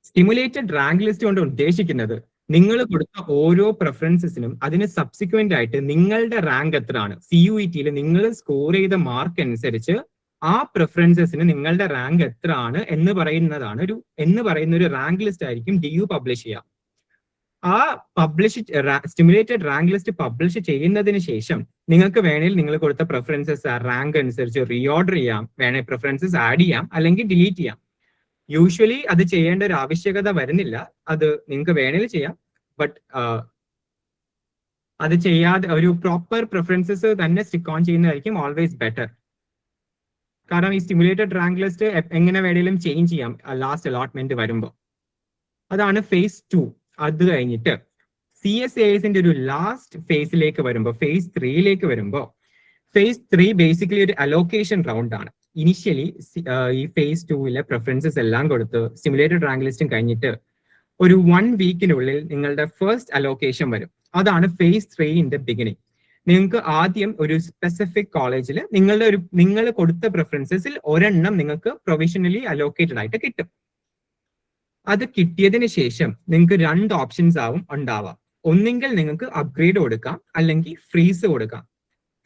സ്റ്റിമുലേറ്റഡ് റാങ്ക് ലിസ്റ്റ് കൊണ്ട് ഉദ്ദേശിക്കുന്നത് നിങ്ങൾ കൊടുത്ത ഓരോ പ്രിഫറൻസസിനും അതിന് സബ്സിക്വന്റ് ആയിട്ട് നിങ്ങളുടെ റാങ്ക് എത്രയാണ്, CUETയിൽ നിങ്ങൾ സ്കോർ ചെയ്ത മാർക്ക് അനുസരിച്ച് ആ പ്രിഫറൻസസിന് നിങ്ങളുടെ റാങ്ക് എത്ര ആണ് എന്ന് പറയുന്ന ഒരു റാങ്ക് ലിസ്റ്റ് ആയിരിക്കും DU പബ്ലിഷ് ചെയ്യുക. ആ സ്റ്റിമുലേറ്റഡ് റാങ്ക് ലിസ്റ്റ് പബ്ലിഷ് ചെയ്യുന്നതിന് ശേഷം നിങ്ങൾക്ക് വേണേൽ നിങ്ങൾ കൊടുത്ത പ്രിഫറൻസസ് റാങ്ക് അനുസരിച്ച് റീഓർഡർ ചെയ്യാം, വേണേൽ പ്രിഫറൻസസ് ആഡ് ചെയ്യാം, അല്ലെങ്കിൽ ഡിലീറ്റ് ചെയ്യാം. യൂഷ്വലി അത് ചെയ്യേണ്ട ഒരു ആവശ്യകത വരുന്നില്ല. അത് നിങ്ങൾക്ക് വേണേൽ ചെയ്യാം, ബട്ട് അത് ചെയ്യാതെ ഒരു പ്രോപ്പർ പ്രിഫറൻസസ് തന്നെ സ്റ്റിക്ക് ഓൺ ചെയ്യുന്നതായിരിക്കും ഓൾവേസ് ബെറ്റർ. കാരണം ഈ സ്റ്റിമുലേറ്റഡ് റാങ്ക് ലിസ്റ്റ് എങ്ങനെ വേണേലും ചേഞ്ച് ചെയ്യാം ലാസ്റ്റ് അലോട്ട്മെന്റ് വരുമ്പോൾ. അതാണ് ഫേസ് 2. അത് കഴിഞ്ഞിട്ട് CSASന്റെ ഒരു ലാസ്റ്റ് ഫേസിലേക്ക് വരുമ്പോൾ, ഫേസ് 3ലേക്ക് വരുമ്പോൾ, ഫേസ് 3 ബേസിക്കലി ഒരു അലോക്കേഷൻ റൗണ്ട് ആണ്. ഇനിഷ്യലി ഈ ഫേസ് 2ലെ പ്രിഫറൻസസ് എല്ലാം കൊടുത്ത് സ്റ്റിമുലേറ്റഡ് റാങ്ക് ലിസ്റ്റും കഴിഞ്ഞിട്ട് ഒരു 1 വീക്കിനുള്ളിൽ നിങ്ങളുടെ ഫസ്റ്റ് അലോക്കേഷൻ വരും. അതാണ് ഫേസ് 3ന്റെ ബിഗിനിങ്. നിങ്ങൾക്ക് ആദ്യം ഒരു സ്പെസിഫിക് കോളേജിൽ നിങ്ങൾ കൊടുത്ത പ്രിഫറൻസസിൽ ഒരെണ്ണം നിങ്ങൾക്ക് പ്രൊവിഷണലി അലോക്കേറ്റഡ് ആയിട്ട് കിട്ടും. അത് കിട്ടിയതിന് ശേഷം നിങ്ങൾക്ക് 2 ഓപ്ഷൻസ് ആവും ഉണ്ടാവാം. ഒന്നെങ്കിൽ നിങ്ങൾക്ക് അപ്ഗ്രേഡ് കൊടുക്കാം, അല്ലെങ്കിൽ ഫ്രീസ് കൊടുക്കാം.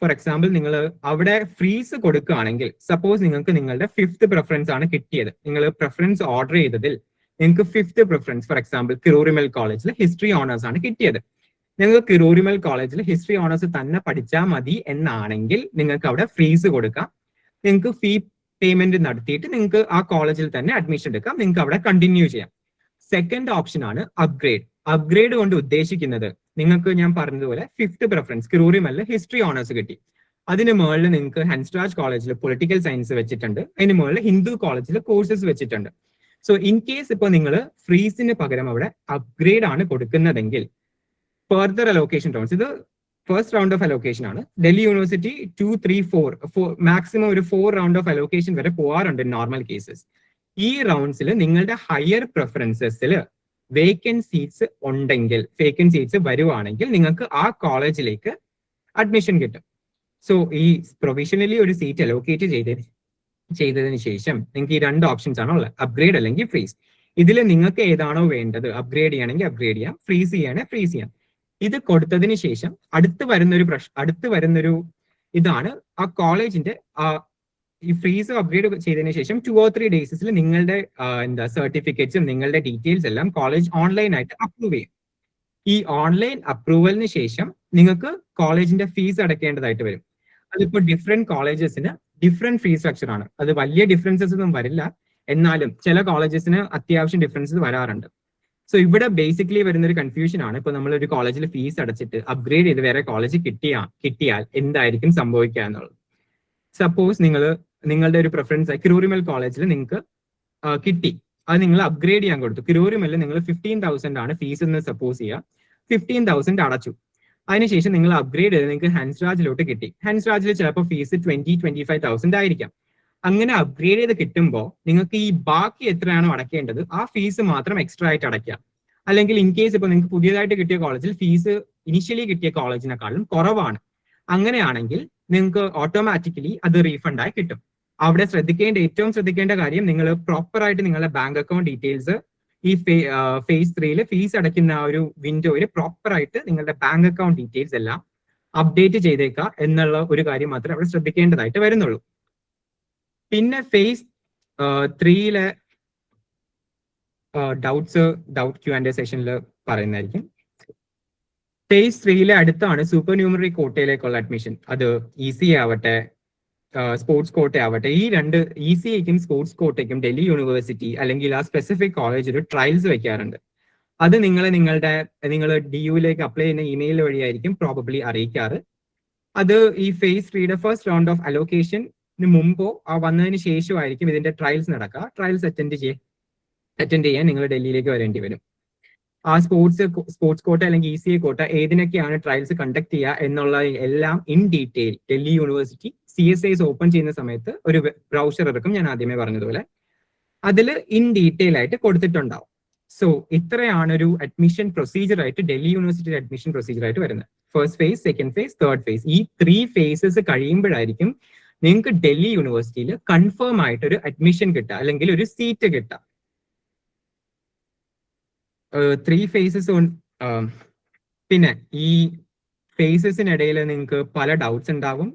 ഫോർ എക്സാമ്പിൾ, നിങ്ങൾ അവിടെ ഫ്രീസ് കൊടുക്കുകയാണെങ്കിൽ, സപ്പോസ് നിങ്ങൾക്ക് നിങ്ങളുടെ 5th പ്രിഫറൻസ് ആണ് കിട്ടിയത്. നിങ്ങൾ പ്രിഫറൻസ് ഓർഡർ ചെയ്തതിൽ നിങ്ങൾക്ക് 5th പ്രിഫറൻസ് ഫോർ എക്സാമ്പിൾ കിറൂരിമൽ കോളേജിൽ ഹിസ്റ്ററി ഓണേഴ്സ് ആണ് കിട്ടിയത്. നിങ്ങൾക്ക് കിറൂരിമൽ കോളേജിൽ ഹിസ്റ്ററി ഓണേഴ്സ് തന്നെ പഠിച്ചാൽ മതി എന്നാണെങ്കിൽ നിങ്ങൾക്ക് അവിടെ ഫ്രീസ് കൊടുക്കാം. നിങ്ങൾക്ക് ഫീ പേയ്മെന്റ് നടത്തിയിട്ട് നിങ്ങൾക്ക് ആ കോളേജിൽ തന്നെ അഡ്മിഷൻ എടുക്കാം, നിങ്ങൾക്ക് അവിടെ കണ്ടിന്യൂ ചെയ്യാം. സെക്കൻഡ് ഓപ്ഷൻ ആണ് അപ്ഗ്രേഡ്. അപ്ഗ്രേഡ് കൊണ്ട് ഉദ്ദേശിക്കുന്നത്, നിങ്ങൾക്ക് ഞാൻ പറഞ്ഞതുപോലെ 5th പ്രിഫറൻസ് കിറൂരിമലിൽ ഹിസ്റ്ററി ഓണേഴ്സ് കിട്ടി. അതിന് മുകളിൽ നിങ്ങൾക്ക് ഹൻസ്ട്രാജ് കോളേജിൽ പൊളിറ്റിക്കൽ സയൻസ് വെച്ചിട്ടുണ്ട്, അതിന് മുകളിൽ ഹിന്ദു കോളേജിൽ കോഴ്സസ് വെച്ചിട്ടുണ്ട്. സോ ഇൻ കേസ് ഇപ്പോൾ നിങ്ങൾ ഫ്രീസിന് പകരം അവിടെ അപ്ഗ്രേഡ് ആണ് കൊടുക്കുന്നതെങ്കിൽ ഫർദർ അലോക്കേഷൻ റൗണ്ട്സ്, ഇത് ഫസ്റ്റ് റൗണ്ട് ഓഫ് അലോക്കേഷൻ ആണ്. ഡൽഹി യൂണിവേഴ്സിറ്റി 2, 3, 4 മാക്സിമം ഒരു 4 റൗണ്ട് ഓഫ് അലോക്കേഷൻ വരെ പോകാറുണ്ട് നോർമൽ കേസസ്. ഈ റൗണ്ട്സിൽ നിങ്ങളുടെ ഹയർ പ്രിഫറൻസസിൽ വേക്കൻറ്റ് സീറ്റ്സ് ഉണ്ടെങ്കിൽ, വേക്കൻറ്റ് സീറ്റ്സ് വരുവാണെങ്കിൽ നിങ്ങൾക്ക് ആ കോളേജിലേക്ക് അഡ്മിഷൻ കിട്ടും. സോ ഈ പ്രൊവിഷണലി ഒരു സീറ്റ് അലോക്കേറ്റ് ചെയ്തതിന് ശേഷം നിങ്ങൾക്ക് ഈ 2 ഓപ്ഷൻസ് ആണ് ഉള്ളത്, അപ്ഗ്രേഡ് അല്ലെങ്കിൽ ഫ്രീസ്. ഇതിൽ നിങ്ങൾക്ക് ഏതാണോ വേണ്ടത്, അപ്ഗ്രേഡ് ചെയ്യണമെങ്കിൽ അപ്ഗ്രേഡ് ചെയ്യാം, ഫ്രീസ് ചെയ്യണമെങ്കിൽ ഫ്രീസ് ചെയ്യാം. ഇത് കൊടുത്തതിന് ശേഷം അടുത്ത് വരുന്നൊരു ഇതാണ് ആ കോളേജിന്റെ ഈ ഫ്രീസ് അപ്ഗ്രേഡ് ചെയ്തതിനു ശേഷം 2 or 3 ഡേയ്സിൽ നിങ്ങളുടെ സർട്ടിഫിക്കറ്റ്സും നിങ്ങളുടെ ഡീറ്റെയിൽസ് എല്ലാം കോളേജ് ഓൺലൈൻ ആയിട്ട് അപ്രൂവ് ചെയ്യും. ഈ ഓൺലൈൻ അപ്രൂവലിന് ശേഷം നിങ്ങൾക്ക് കോളേജിന്റെ ഫീസ് അടയ്ക്കേണ്ടതായിട്ട് വരും. അതിപ്പോൾ ഡിഫറെന്റ് കോളേജസിന് ഡിഫറെന്റ് ഫീസ് സ്ട്രക്ചർ ആണ്. അത് വലിയ ഡിഫറൻസസ് ഒന്നും വരില്ല, എന്നാലും ചില കോളേജസിന് അത്യാവശ്യം ഡിഫറൻസസ് വരാറുണ്ട്. സോ ഇവിടെ ബേസിക്കലി വരുന്ന ഒരു കൺഫ്യൂഷൻ ആണ്, ഇപ്പൊ നമ്മൾ ഒരു കോളേജിൽ ഫീസ് അടച്ചിട്ട് അപ്ഗ്രേഡ് ചെയ്ത് വേറെ കോളേജ് കിട്ടിയാൽ എന്തായിരിക്കും സംഭവിക്കുക എന്നുള്ളത്. സപ്പോസ് നിങ്ങളുടെ ഒരു പ്രിഫറൻസ് കിരൂരിമൽ കോളേജിൽ നിങ്ങൾക്ക് കിട്ടി, അത് നിങ്ങൾ അപ്ഗ്രേഡ് ചെയ്യാൻ കൊടുത്തു. കിരൂരിമലിൽ നിങ്ങൾ 15,000 ആണ് ഫീസ് എന്ന് സപ്പോസ് ചെയ്യുക. 15,000 അടച്ചു. അതിനുശേഷം നിങ്ങൾ അപ്ഗ്രേഡ് ചെയ്ത് നിങ്ങൾക്ക് ഹൻസ്രാജിലോട്ട് കിട്ടി. ഹൻസ്രാജിൽ ചിലപ്പോൾ ഫീസ് 25,000 ആയിരിക്കാം. അങ്ങനെ അപ്ഗ്രേഡ് ചെയ്ത് കിട്ടുമ്പോൾ നിങ്ങൾക്ക് ഈ ബാക്കി എത്രയാണോ അടയ്ക്കേണ്ടത് ആ ഫീസ് മാത്രം എക്സ്ട്രാ ആയിട്ട് അടയ്ക്കാം. അല്ലെങ്കിൽ ഇൻ കേസ് ഇപ്പൊ നിങ്ങൾക്ക് പുതിയതായിട്ട് കിട്ടിയ കോളേജിൽ ഫീസ് ഇനിഷ്യലി കിട്ടിയ കോളേജിനെക്കാളും കുറവാണ്, അങ്ങനെയാണെങ്കിൽ നിങ്ങൾക്ക് ഓട്ടോമാറ്റിക്കലി അത് റീഫണ്ട് ആയി കിട്ടും. അവിടെ ഏറ്റവും ശ്രദ്ധിക്കേണ്ട കാര്യം, നിങ്ങൾ പ്രോപ്പർ ആയിട്ട് നിങ്ങളുടെ ബാങ്ക് അക്കൗണ്ട് ഡീറ്റെയിൽസ് ഈ ഫേസ് 3 ഫീസ് അടയ്ക്കുന്ന ആ ഒരു വിൻഡോയിൽ പ്രോപ്പർ ആയിട്ട് നിങ്ങളുടെ ബാങ്ക് അക്കൗണ്ട് ഡീറ്റെയിൽസ് എല്ലാം അപ്ഡേറ്റ് ചെയ്തേക്കുക എന്നുള്ള ഒരു കാര്യം മാത്രമേ അവിടെ ശ്രദ്ധിക്കേണ്ടതായിട്ട് വരുന്നുള്ളൂ. പിന്നെ ഫേസ് 3 ഡൗട്ട് Q&A സെഷനിൽ പറയുന്നതായിരിക്കും. ഫേസ് 3 അടുത്താണ് സൂപ്പർ ന്യൂമറി കോട്ടയിലേക്കുള്ള അഡ്മിഷൻ. അത് ECA ആവട്ടെ സ്പോർട്സ് കോട്ട ആവട്ടെ, ഈ രണ്ട് ECAയ്ക്കും സ്പോർട്സ് കോട്ടയ്ക്കും ഡൽഹി യൂണിവേഴ്സിറ്റി അല്ലെങ്കിൽ ആ സ്പെസിഫിക് കോളേജ് ഒരു ട്രയൽസ് വെക്കാറുണ്ട്. അത് നിങ്ങൾ DUയിലേക്ക് അപ്ലൈ ചെയ്യുന്ന ഇമെയിൽ വഴിയായിരിക്കും പ്രോബബ്ലി അറിയിക്കാറ്. അത് ഈ ഫേസ് 3 ഫസ്റ്റ് റൗണ്ട് ഓഫ് അലോക്കേഷന് മുമ്പോ വന്നതിന് ശേഷമായിരിക്കും ഇതിന്റെ ട്രയൽസ് നടക്കുക. ട്രയൽസ് അറ്റൻഡ് ചെയ്യാൻ നിങ്ങൾ ഡൽഹിയിലേക്ക് വരേണ്ടി വരും. ആ സ്പോർട്സ് കോട്ട അല്ലെങ്കിൽ ECA കോട്ട ഏതിനൊക്കെയാണ് ട്രയൽസ് കണ്ടക്ട് ചെയ്യുക എന്നുള്ള എല്ലാം in detail Delhi university CSIs open ചെയ്യുന്ന സമയത്ത് ഒരു ബ്രൗസർ ഇറക്കും, ഞാൻ ആദ്യമേ പറഞ്ഞതുപോലെ. അതിൽ ഇൻ ഡീറ്റെയിൽ ആയിട്ട് കൊടുത്തിട്ടുണ്ടാവും. സോ ഇത്രയാണ് ഒരു അഡ്മിഷൻ പ്രൊസീജിയർ ആയിട്ട് ഡൽഹി യൂണിവേഴ്സിറ്റിയുടെ അഡ്മിഷൻ പ്രൊസീജിയർ ആയിട്ട് വരുന്നത്. First phase, second phase, third phase. ഈ 3 ഫേസസ് കഴിയുമ്പോഴായിരിക്കും നിങ്ങൾക്ക് ഡൽഹി യൂണിവേഴ്സിറ്റിയിൽ കൺഫേം ആയിട്ട് ഒരു അഡ്മിഷൻ കിട്ടുക അല്ലെങ്കിൽ ഒരു സീറ്റ് കിട്ടുക. 3 ഫേസസ്. പിന്നെ ഈ ഫേസസിനിടയിൽ നിങ്ങൾക്ക് പല ഡൗട്ട്സ് ഉണ്ടാവും.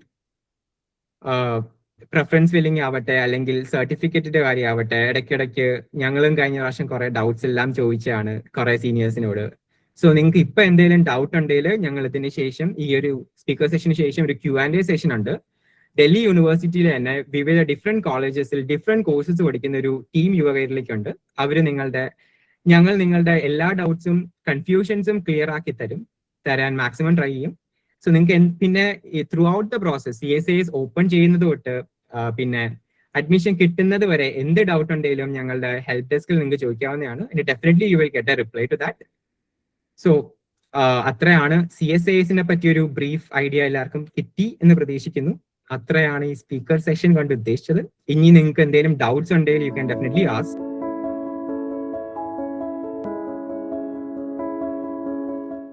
പ്രിഫറൻസ് ഫില്ലിംഗ് ആവട്ടെ അല്ലെങ്കിൽ സർട്ടിഫിക്കറ്റിന്റെ കാര്യം ആവട്ടെ, ഇടയ്ക്കിടയ്ക്ക് ഞങ്ങളും കഴിഞ്ഞ പ്രാവശ്യം കുറെ ഡൗട്ട്സ് എല്ലാം ചോദിച്ചാണ് കുറെ സീനിയേഴ്സിനോട്. സോ നിങ്ങൾക്ക് ഇപ്പൊ എന്തെങ്കിലും ഡൗട്ട് ഉണ്ടെങ്കിൽ ഞങ്ങൾ ഇതിന് ശേഷം ഈ ഒരു സ്പീക്കർ സെഷന് ശേഷം ഒരു Q&A സെഷൻ ഉണ്ട്. ഡൽഹി യൂണിവേഴ്സിറ്റിയിൽ തന്നെ വിവിധ ഡിഫറെന്റ് കോളേജസിൽ ഡിഫറെന്റ് കോഴ്സസ് പഠിക്കുന്ന ഒരു ടീം യുവകൈരിലേക്കുണ്ട്. അവര് ഞങ്ങൾ നിങ്ങളുടെ എല്ലാ ഡൗട്ട്സും കൺഫ്യൂഷൻസും ക്ലിയർ ആക്കി തരാൻ മാക്സിമം ട്രൈ ചെയ്യും. സോ നിങ്ങൾക്ക് പിന്നെ through out the process CSIs open ചെയ്യുന്നത് തൊട്ട് പിന്നെ അഡ്മിഷൻ കിട്ടുന്നത് വരെ എന്ത് ഡൗട്ട് ഉണ്ടെങ്കിലും ഞങ്ങളുടെ ഹെൽപ്പ് ഡെസ്കിൽ നിങ്ങൾക്ക് ചോദിക്കാവുന്നതാണ്. Definitely you will get a reply to that. So അത്രയാണ് CSIsനെ പറ്റി ഒരു ബ്രീഫ് ഐഡിയ എല്ലാവർക്കും കിട്ടി എന്ന് പ്രതീക്ഷിക്കുന്നു. അത്രയാണ് ഈ സ്പീക്കർ സെഷൻ കൊണ്ട് ഉദ്ദേശിച്ചത്. ഇനി നിങ്ങൾക്ക് എന്തെങ്കിലും ഡൗട്ട്സ് ഉണ്ടെങ്കിൽ യു ക്യാൻ ഡെഫിനറ്റ്ലി ആസ്ക്.